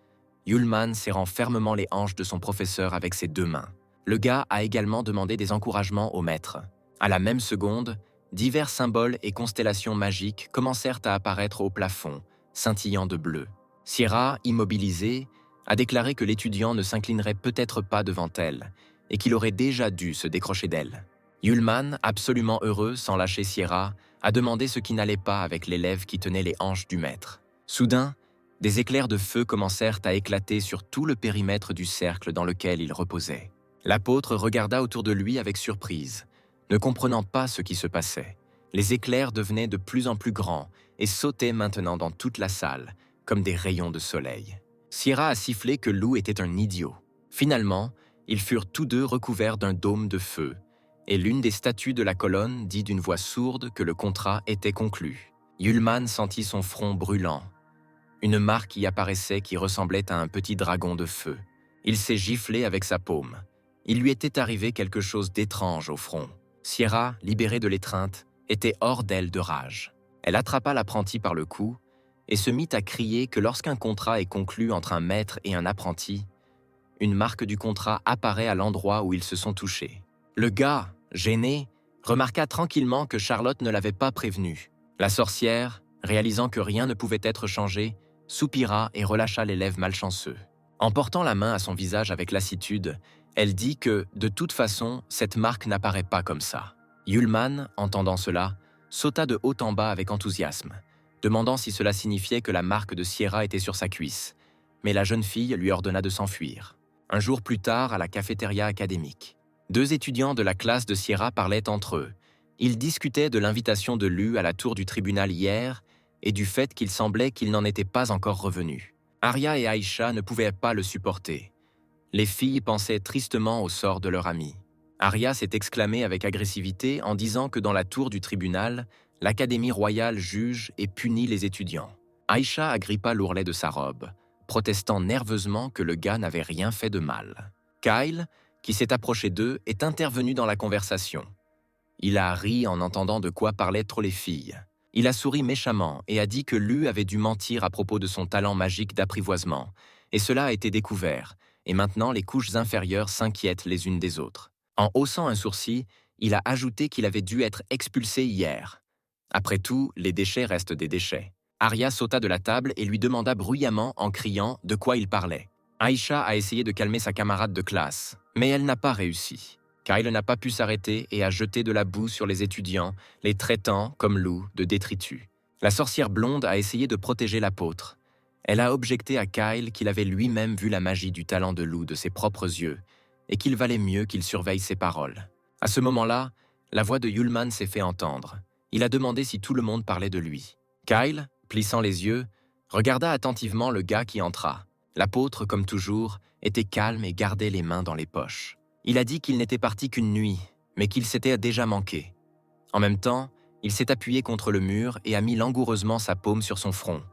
Yulman serrant fermement les hanches de son professeur avec ses 2 mains. Le gars a également demandé des encouragements au maître. À la même seconde, divers symboles et constellations magiques commencèrent à apparaître au plafond, scintillant de bleu. Sierra, immobilisée, a déclaré que l'étudiant ne s'inclinerait peut-être pas devant elle et qu'il aurait déjà dû se décrocher d'elle. Yulman, absolument heureux sans lâcher Sierra, a demandé ce qui n'allait pas avec l'élève qui tenait les hanches du maître. Soudain, des éclairs de feu commencèrent à éclater sur tout le périmètre du cercle dans lequel il reposait. L'apôtre regarda autour de lui avec surprise, ne comprenant pas ce qui se passait. Les éclairs devenaient de plus en plus grands et sautaient maintenant dans toute la salle, comme des rayons de soleil. Sierra a sifflé que Lou était un idiot. Finalement, ils furent tous deux recouverts d'un dôme de feu, et l'une des statues de la colonne dit d'une voix sourde que le contrat était conclu. Yulman sentit son front brûlant. Une marque y apparaissait qui ressemblait à un petit dragon de feu. Il s'est giflé avec sa paume. Il lui était arrivé quelque chose d'étrange au front. Sierra, libérée de l'étreinte, était hors d'elle de rage. Elle attrapa l'apprenti par le cou et se mit à crier que lorsqu'un contrat est conclu entre un maître et un apprenti, une marque du contrat apparaît à l'endroit où ils se sont touchés. Le gars, gêné, remarqua tranquillement que Charlotte ne l'avait pas prévenu. La sorcière, réalisant que rien ne pouvait être changé, soupira et relâcha l'élève malchanceux. En portant la main à son visage avec lassitude, elle dit que, de toute façon, cette marque n'apparaît pas comme ça. Yulman, entendant cela, sauta de haut en bas avec enthousiasme, demandant si cela signifiait que la marque de Sierra était sur sa cuisse. Mais la jeune fille lui ordonna de s'enfuir. Un jour plus tard, à la cafétéria académique, 2 étudiants de la classe de Sierra parlaient entre eux. Ils discutaient de l'invitation de Lu à la tour du tribunal hier et du fait qu'il semblait qu'il n'en était pas encore revenu. Aria et Aïcha ne pouvaient pas le supporter. Les filles pensaient tristement au sort de leur ami. Aria s'est exclamée avec agressivité en disant que dans la tour du tribunal, l'Académie royale juge et punit les étudiants. Aïcha agrippa l'ourlet de sa robe, protestant nerveusement que le gars n'avait rien fait de mal. Kyle, qui s'est approché d'eux, est intervenu dans la conversation. Il a ri en entendant de quoi parlaient trop les filles. Il a souri méchamment et a dit que Lu avait dû mentir à propos de son talent magique d'apprivoisement, et cela a été découvert, et maintenant les couches inférieures s'inquiètent les unes des autres. En haussant un sourcil, il a ajouté qu'il avait dû être expulsé hier. Après tout, les déchets restent des déchets. Aria sauta de la table et lui demanda bruyamment en criant de quoi il parlait. Aïcha a essayé de calmer sa camarade de classe, mais elle n'a pas réussi. Kyle n'a pas pu s'arrêter et a jeté de la boue sur les étudiants, les traitant, comme loups, de détritus. La sorcière blonde a essayé de protéger l'apôtre. Elle a objecté à Kyle qu'il avait lui-même vu la magie du talent de loup de ses propres yeux et qu'il valait mieux qu'il surveille ses paroles. À ce moment-là, la voix de Yulman s'est fait entendre. Il a demandé si tout le monde parlait de lui. Kyle, plissant les yeux, regarda attentivement le gars qui entra. L'apôtre, comme toujours, était calme et gardait les mains dans les poches. Il a dit qu'il n'était parti qu'une nuit, mais qu'il s'était déjà manqué. En même temps, il s'est appuyé contre le mur et a mis langoureusement sa paume sur son front.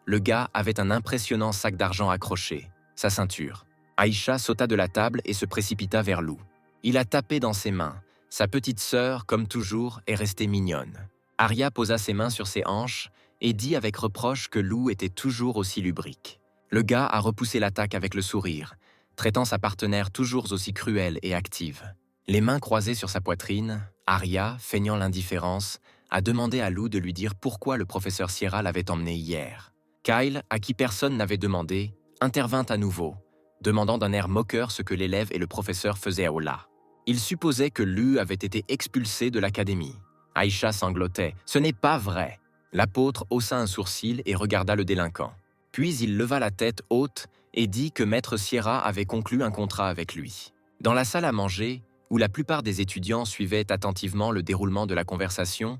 Le gars avait un impressionnant sac d'argent accroché, sa ceinture. Aïcha sauta de la table et se précipita vers Lou. Il a tapé dans ses mains. Sa petite sœur, comme toujours, est restée mignonne. Aria posa ses mains sur ses hanches et dit avec reproche que Lou était toujours aussi lubrique. Le gars a repoussé l'attaque avec le sourire, traitant sa partenaire toujours aussi cruelle et active. Les mains croisées sur sa poitrine, Aria, feignant l'indifférence, a demandé à Lou de lui dire pourquoi le professeur Sierra l'avait emmené hier. Kyle, à qui personne n'avait demandé, intervint à nouveau, demandant d'un air moqueur ce que l'élève et le professeur faisaient au là. Il supposait que Lu avait été expulsé de l'académie. Aïcha sanglotait. « Ce n'est pas vrai !» L'apôtre haussa un sourcil et regarda le délinquant. Puis il leva la tête haute et dit que maître Sierra avait conclu un contrat avec lui. Dans la salle à manger, où la plupart des étudiants suivaient attentivement le déroulement de la conversation,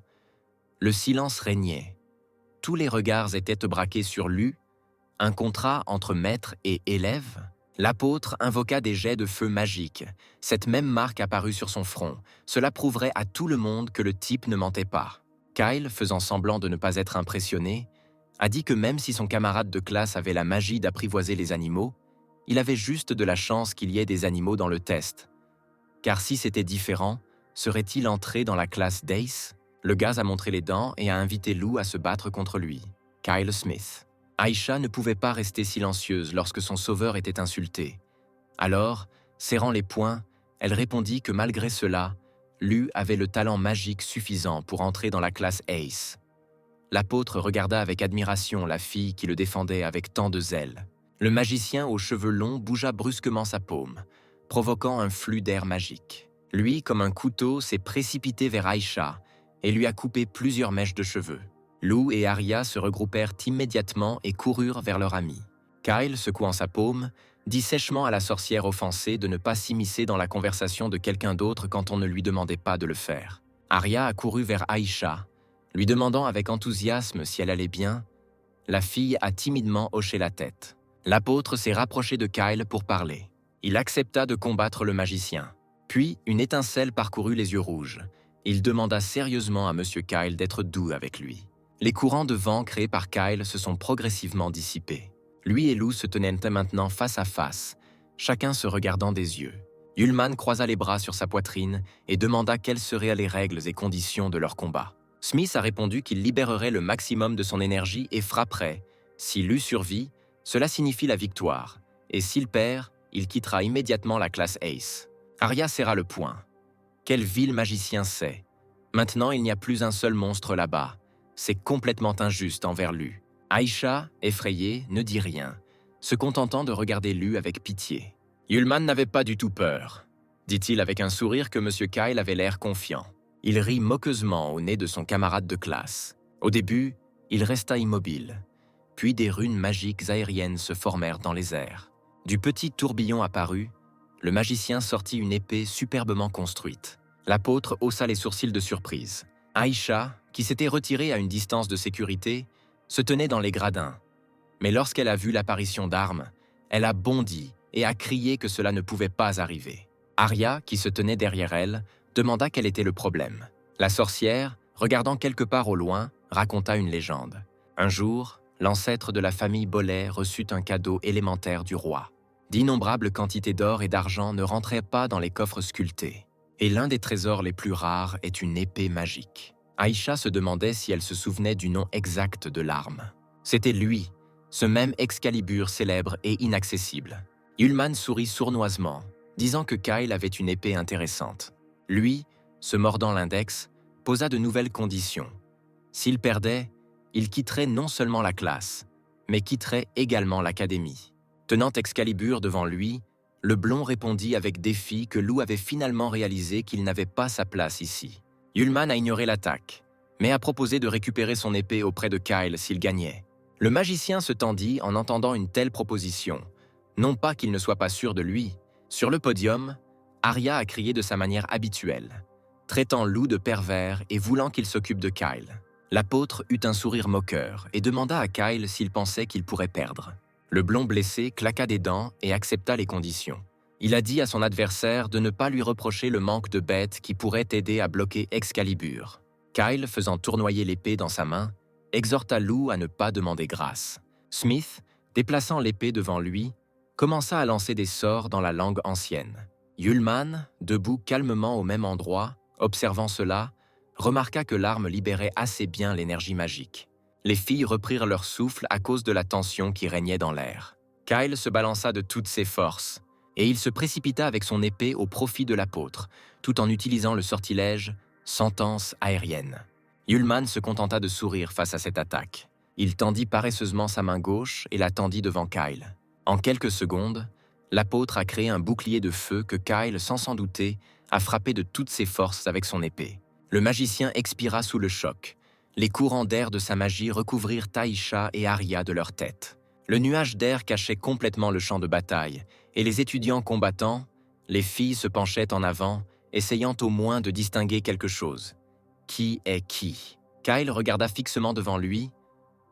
le silence régnait. Tous les regards étaient braqués sur Lu, un contrat entre maître et élève. L'apôtre invoqua des jets de feu magiques. Cette même marque apparut sur son front. Cela prouverait à tout le monde que le type ne mentait pas. Kyle, faisant semblant de ne pas être impressionné, a dit que même si son camarade de classe avait la magie d'apprivoiser les animaux, il avait juste de la chance qu'il y ait des animaux dans le test. Car si c'était différent, serait-il entré dans la classe d'Ace? Le gars a montré les dents et a invité Lou à se battre contre lui. Kyle Smith. Aïcha ne pouvait pas rester silencieuse lorsque son sauveur était insulté. Alors, serrant les poings, elle répondit que malgré cela, Lu avait le talent magique suffisant pour entrer dans la classe Ace. L'apôtre regarda avec admiration la fille qui le défendait avec tant de zèle. Le magicien aux cheveux longs bougea brusquement sa paume, provoquant un flux d'air magique. Lui, comme un couteau, s'est précipité vers Aïcha et lui a coupé plusieurs mèches de cheveux. Lou et Aria se regroupèrent immédiatement et coururent vers leur ami. Kyle, secouant sa paume, dit sèchement à la sorcière offensée de ne pas s'immiscer dans la conversation de quelqu'un d'autre quand on ne lui demandait pas de le faire. Aria a couru vers Aïcha, lui demandant avec enthousiasme si elle allait bien. La fille a timidement hoché la tête. L'apôtre s'est rapproché de Kyle pour parler. Il accepta de combattre le magicien. Puis, une étincelle parcourut les yeux rouges. Il demanda sérieusement à M. Kyle d'être doux avec lui. Les courants de vent créés par Kyle se sont progressivement dissipés. Lui et Lou se tenaient maintenant face à face, chacun se regardant des yeux. Yulman croisa les bras sur sa poitrine et demanda quelles seraient les règles et conditions de leur combat. Smith a répondu qu'il libérerait le maximum de son énergie et frapperait. Si Lu survit, cela signifie la victoire, et s'il perd, il quittera immédiatement la classe Ace. Aria serra le poing. Quel vil magicien c'est! Maintenant, il n'y a plus un seul monstre là-bas. C'est complètement injuste envers Lu. Aïcha, effrayée, ne dit rien, se contentant de regarder Lu avec pitié. Yulman n'avait pas du tout peur, dit-il avec un sourire que M. Kyle avait l'air confiant. Il rit moqueusement au nez de son camarade de classe. Au début, il resta immobile. Puis des runes magiques aériennes se formèrent dans les airs. Du petit tourbillon apparut, le magicien sortit une épée superbement construite. L'apôtre haussa les sourcils de surprise. Aïcha, qui s'était retirée à une distance de sécurité, se tenait dans les gradins. Mais lorsqu'elle a vu l'apparition d'armes, elle a bondi et a crié que cela ne pouvait pas arriver. Arya, qui se tenait derrière elle, demanda quel était le problème. La sorcière, regardant quelque part au loin, raconta une légende. Un jour, l'ancêtre de la famille Bolet reçut un cadeau élémentaire du roi. D'innombrables quantités d'or et d'argent ne rentraient pas dans les coffres sculptés. Et l'un des trésors les plus rares est une épée magique. Aïcha se demandait si elle se souvenait du nom exact de l'arme. C'était lui, ce même Excalibur célèbre et inaccessible. Yulman sourit sournoisement, disant que Kyle avait une épée intéressante. Lui, se mordant l'index, posa de nouvelles conditions. S'il perdait, il quitterait non seulement la classe, mais quitterait également l'académie. Tenant Excalibur devant lui, le blond répondit avec défi que Lou avait finalement réalisé qu'il n'avait pas sa place ici. Yulman a ignoré l'attaque, mais a proposé de récupérer son épée auprès de Kyle s'il gagnait. Le magicien se tendit en entendant une telle proposition. Non pas qu'il ne soit pas sûr de lui. Sur le podium, Arya a crié de sa manière habituelle, traitant Lou de pervers et voulant qu'il s'occupe de Kyle. L'apôtre eut un sourire moqueur et demanda à Kyle s'il pensait qu'il pourrait perdre. Le blond blessé claqua des dents et accepta les conditions. Il a dit à son adversaire de ne pas lui reprocher le manque de bêtes qui pourrait aider à bloquer Excalibur. Kyle, faisant tournoyer l'épée dans sa main, exhorta Lou à ne pas demander grâce. Smith, déplaçant l'épée devant lui, commença à lancer des sorts dans la langue ancienne. Yulman, debout calmement au même endroit, observant cela, remarqua que l'arme libérait assez bien l'énergie magique. Les filles reprirent leur souffle à cause de la tension qui régnait dans l'air. Kyle se balança de toutes ses forces, et il se précipita avec son épée au profit de l'apôtre, tout en utilisant le sortilège « sentence aérienne ». Yulman se contenta de sourire face à cette attaque. Il tendit paresseusement sa main gauche et la tendit devant Kyle. En quelques secondes, l'apôtre a créé un bouclier de feu que Kyle, sans s'en douter, a frappé de toutes ses forces avec son épée. Le magicien expira sous le choc. Les courants d'air de sa magie recouvrirent Aïcha et Arya de leur tête. Le nuage d'air cachait complètement le champ de bataille, et les étudiants combattants, les filles se penchaient en avant, essayant au moins de distinguer quelque chose. Qui est qui? Kyle regarda fixement devant lui.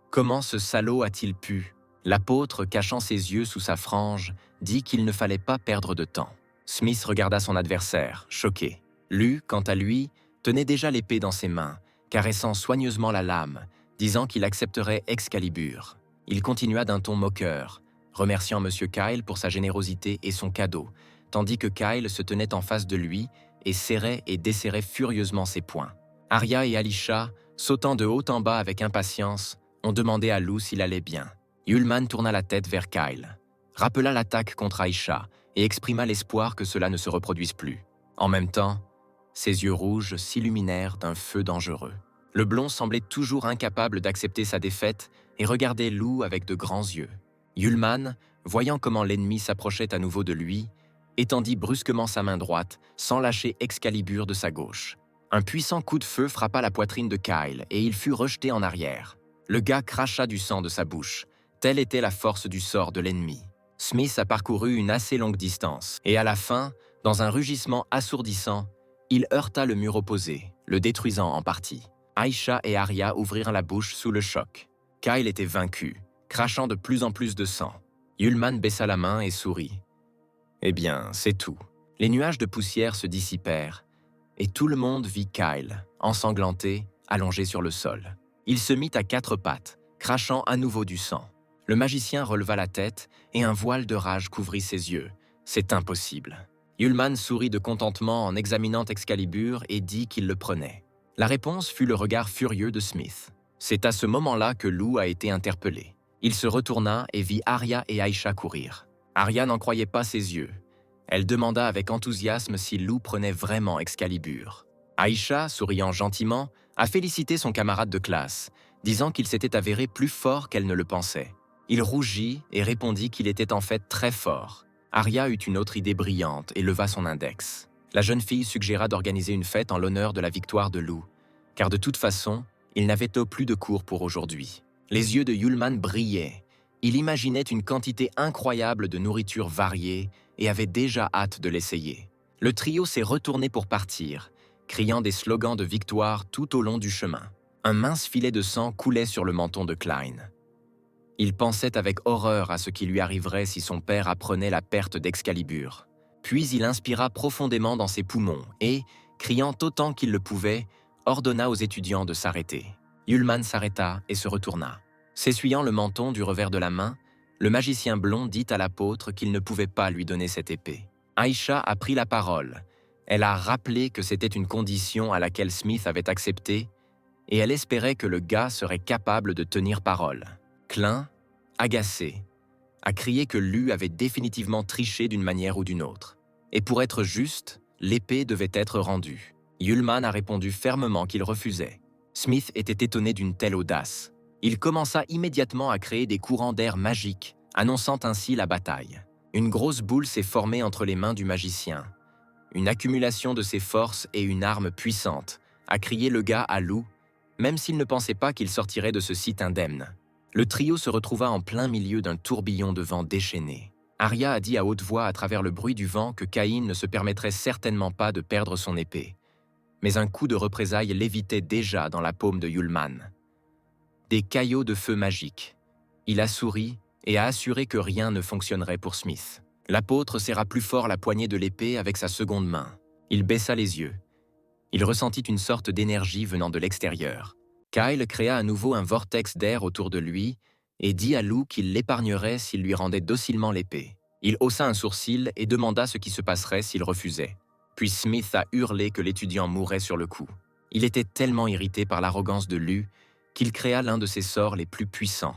Comment ce salaud a-t-il pu? L'apôtre, cachant ses yeux sous sa frange, dit qu'il ne fallait pas perdre de temps. Smith regarda son adversaire, choqué. Lu, quant à lui, tenait déjà l'épée dans ses mains, caressant soigneusement la lame, disant qu'il accepterait Excalibur. Il continua d'un ton moqueur, remerciant M. Kyle pour sa générosité et son cadeau, tandis que Kyle se tenait en face de lui et serrait et desserrait furieusement ses poings. Arya et Aïcha, sautant de haut en bas avec impatience, ont demandé à Lou s'il allait bien. Yulman tourna la tête vers Kyle, rappela l'attaque contre Aïcha et exprima l'espoir que cela ne se reproduise plus. En même temps, ses yeux rouges s'illuminèrent d'un feu dangereux. Le blond semblait toujours incapable d'accepter sa défaite et regardait Lou avec de grands yeux. Yulman, voyant comment l'ennemi s'approchait à nouveau de lui, étendit brusquement sa main droite sans lâcher Excalibur de sa gauche. Un puissant coup de feu frappa la poitrine de Kyle et il fut rejeté en arrière. Le gars cracha du sang de sa bouche. Telle était la force du sort de l'ennemi. Smith a parcouru une assez longue distance et à la fin, dans un rugissement assourdissant, il heurta le mur opposé, le détruisant en partie. Aïcha et Arya ouvrirent la bouche sous le choc. Kyle était vaincu, crachant de plus en plus de sang. Yulman baissa la main et sourit. Eh bien, c'est tout. Les nuages de poussière se dissipèrent, et tout le monde vit Kyle, ensanglanté, allongé sur le sol. Il se mit à quatre pattes, crachant à nouveau du sang. Le magicien releva la tête, et un voile de rage couvrit ses yeux. C'est impossible. Yulman sourit de contentement en examinant Excalibur et dit qu'il le prenait. La réponse fut le regard furieux de Smith. C'est à ce moment-là que Lou a été interpellé. Il se retourna et vit Arya et Aïcha courir. Arya n'en croyait pas ses yeux. Elle demanda avec enthousiasme si Lou prenait vraiment Excalibur. Aïcha, souriant gentiment, a félicité son camarade de classe, disant qu'il s'était avéré plus fort qu'elle ne le pensait. Il rougit et répondit qu'il était en fait très fort. Arya eut une autre idée brillante et leva son index. La jeune fille suggéra d'organiser une fête en l'honneur de la victoire de Lou, car de toute façon, il n'avait plus de cours pour aujourd'hui. Les yeux de Yulman brillaient. Il imaginait une quantité incroyable de nourriture variée et avait déjà hâte de l'essayer. Le trio s'est retourné pour partir, criant des slogans de victoire tout au long du chemin. Un mince filet de sang coulait sur le menton de Klein. Il pensait avec horreur à ce qui lui arriverait si son père apprenait la perte d'Excalibur. Puis il inspira profondément dans ses poumons et, criant autant qu'il le pouvait, ordonna aux étudiants de s'arrêter. Yulman s'arrêta et se retourna. S'essuyant le menton du revers de la main, le magicien blond dit à l'apôtre qu'il ne pouvait pas lui donner cette épée. Aïcha a pris la parole. Elle a rappelé que c'était une condition à laquelle Smith avait accepté et elle espérait que le gars serait capable de tenir parole. Klein, agacé, a crié que Lu avait définitivement triché d'une manière ou d'une autre. Et pour être juste, l'épée devait être rendue. Yulman a répondu fermement qu'il refusait. Smith était étonné d'une telle audace. Il commença immédiatement à créer des courants d'air magiques, annonçant ainsi la bataille. Une grosse boule s'est formée entre les mains du magicien. Une accumulation de ses forces et une arme puissante, a crié le gars à Lou, même s'il ne pensait pas qu'il sortirait de ce site indemne. Le trio se retrouva en plein milieu d'un tourbillon de vent déchaîné. Arya a dit à haute voix à travers le bruit du vent que Caïn ne se permettrait certainement pas de perdre son épée. Mais un coup de représailles lévitait déjà dans la paume de Yulman. Des caillots de feu magiques. Il a souri et a assuré que rien ne fonctionnerait pour Smith. L'apôtre serra plus fort la poignée de l'épée avec sa seconde main. Il baissa les yeux. Il ressentit une sorte d'énergie venant de l'extérieur. Kyle créa à nouveau un vortex d'air autour de lui et dit à Lou qu'il l'épargnerait s'il lui rendait docilement l'épée. Il haussa un sourcil et demanda ce qui se passerait s'il refusait. Puis Smith a hurlé que l'étudiant mourrait sur le coup. Il était tellement irrité par l'arrogance de Lu qu'il créa l'un de ses sorts les plus puissants,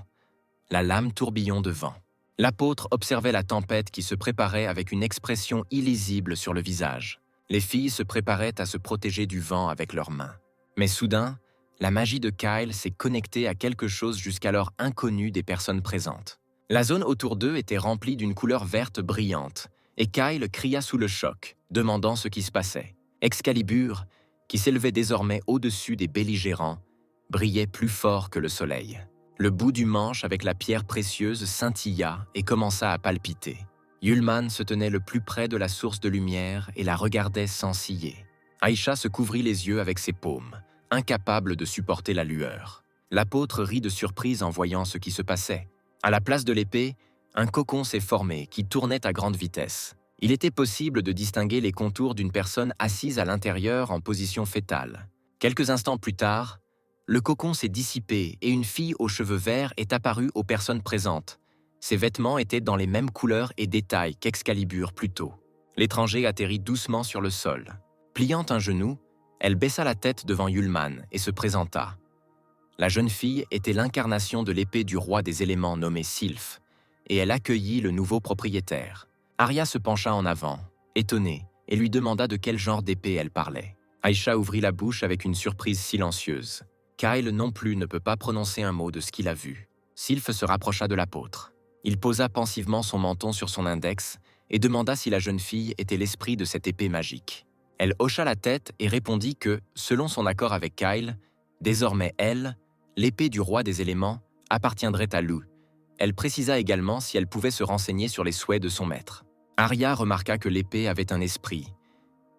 la lame tourbillon de vent. L'apôtre observait la tempête qui se préparait avec une expression illisible sur le visage. Les filles se préparaient à se protéger du vent avec leurs mains. Mais soudain, la magie de Kyle s'est connectée à quelque chose jusqu'alors inconnu des personnes présentes. La zone autour d'eux était remplie d'une couleur verte brillante, et Kyle cria sous le choc, demandant ce qui se passait. Excalibur, qui s'élevait désormais au-dessus des belligérants, brillait plus fort que le soleil. Le bout du manche avec la pierre précieuse scintilla et commença à palpiter. Yulman se tenait le plus près de la source de lumière et la regardait sans ciller. Aïcha se couvrit les yeux avec ses paumes, incapable de supporter la lueur. L'apôtre rit de surprise en voyant ce qui se passait. À la place de l'épée, un cocon s'est formé qui tournait à grande vitesse. Il était possible de distinguer les contours d'une personne assise à l'intérieur en position fétale. Quelques instants plus tard, le cocon s'est dissipé et une fille aux cheveux verts est apparue aux personnes présentes. Ses vêtements étaient dans les mêmes couleurs et détails qu'Excalibur plus tôt. L'étranger atterrit doucement sur le sol. Pliant un genou, elle baissa la tête devant Yulman et se présenta. La jeune fille était l'incarnation de l'épée du roi des éléments nommé Sylph, et elle accueillit le nouveau propriétaire. Arya se pencha en avant, étonnée, et lui demanda de quel genre d'épée elle parlait. Aïcha ouvrit la bouche avec une surprise silencieuse. Kyle non plus ne peut pas prononcer un mot de ce qu'il a vu. Sylph se rapprocha de l'apôtre. Il posa pensivement son menton sur son index et demanda si la jeune fille était l'esprit de cette épée magique. Elle hocha la tête et répondit que, selon son accord avec Kyle, désormais elle, l'épée du roi des éléments, appartiendrait à Lou. Elle précisa également si elle pouvait se renseigner sur les souhaits de son maître. Arya remarqua que l'épée avait un esprit.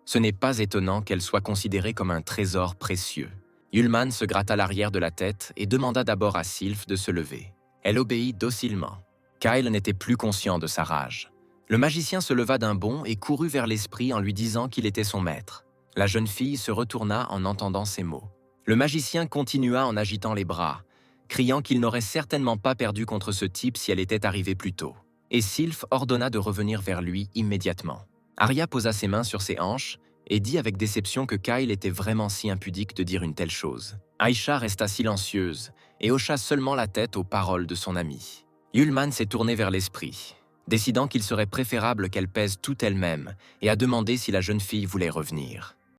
Ce n'est pas étonnant qu'elle soit considérée comme un trésor précieux. Yulman se gratta l'arrière de la tête et demanda d'abord à Sylph de se lever. Elle obéit docilement. Kyle n'était plus conscient de sa rage. Le magicien se leva d'un bond et courut vers l'esprit en lui disant qu'il était son maître. La jeune fille se retourna en entendant ces mots. Le magicien continua en agitant les bras, criant qu'il n'aurait certainement pas perdu contre ce type si elle était arrivée plus tôt. Et Sylph ordonna de revenir vers lui immédiatement. Arya posa ses mains sur ses hanches et dit avec déception que Kyle était vraiment si impudique de dire une telle chose. Aïcha resta silencieuse et hocha seulement la tête aux paroles de son ami. Yulman s'est tourné vers l'esprit. décidant qu'il serait préférable qu'elle pèse tout elle-même et a demandé si la jeune fille voulait revenir.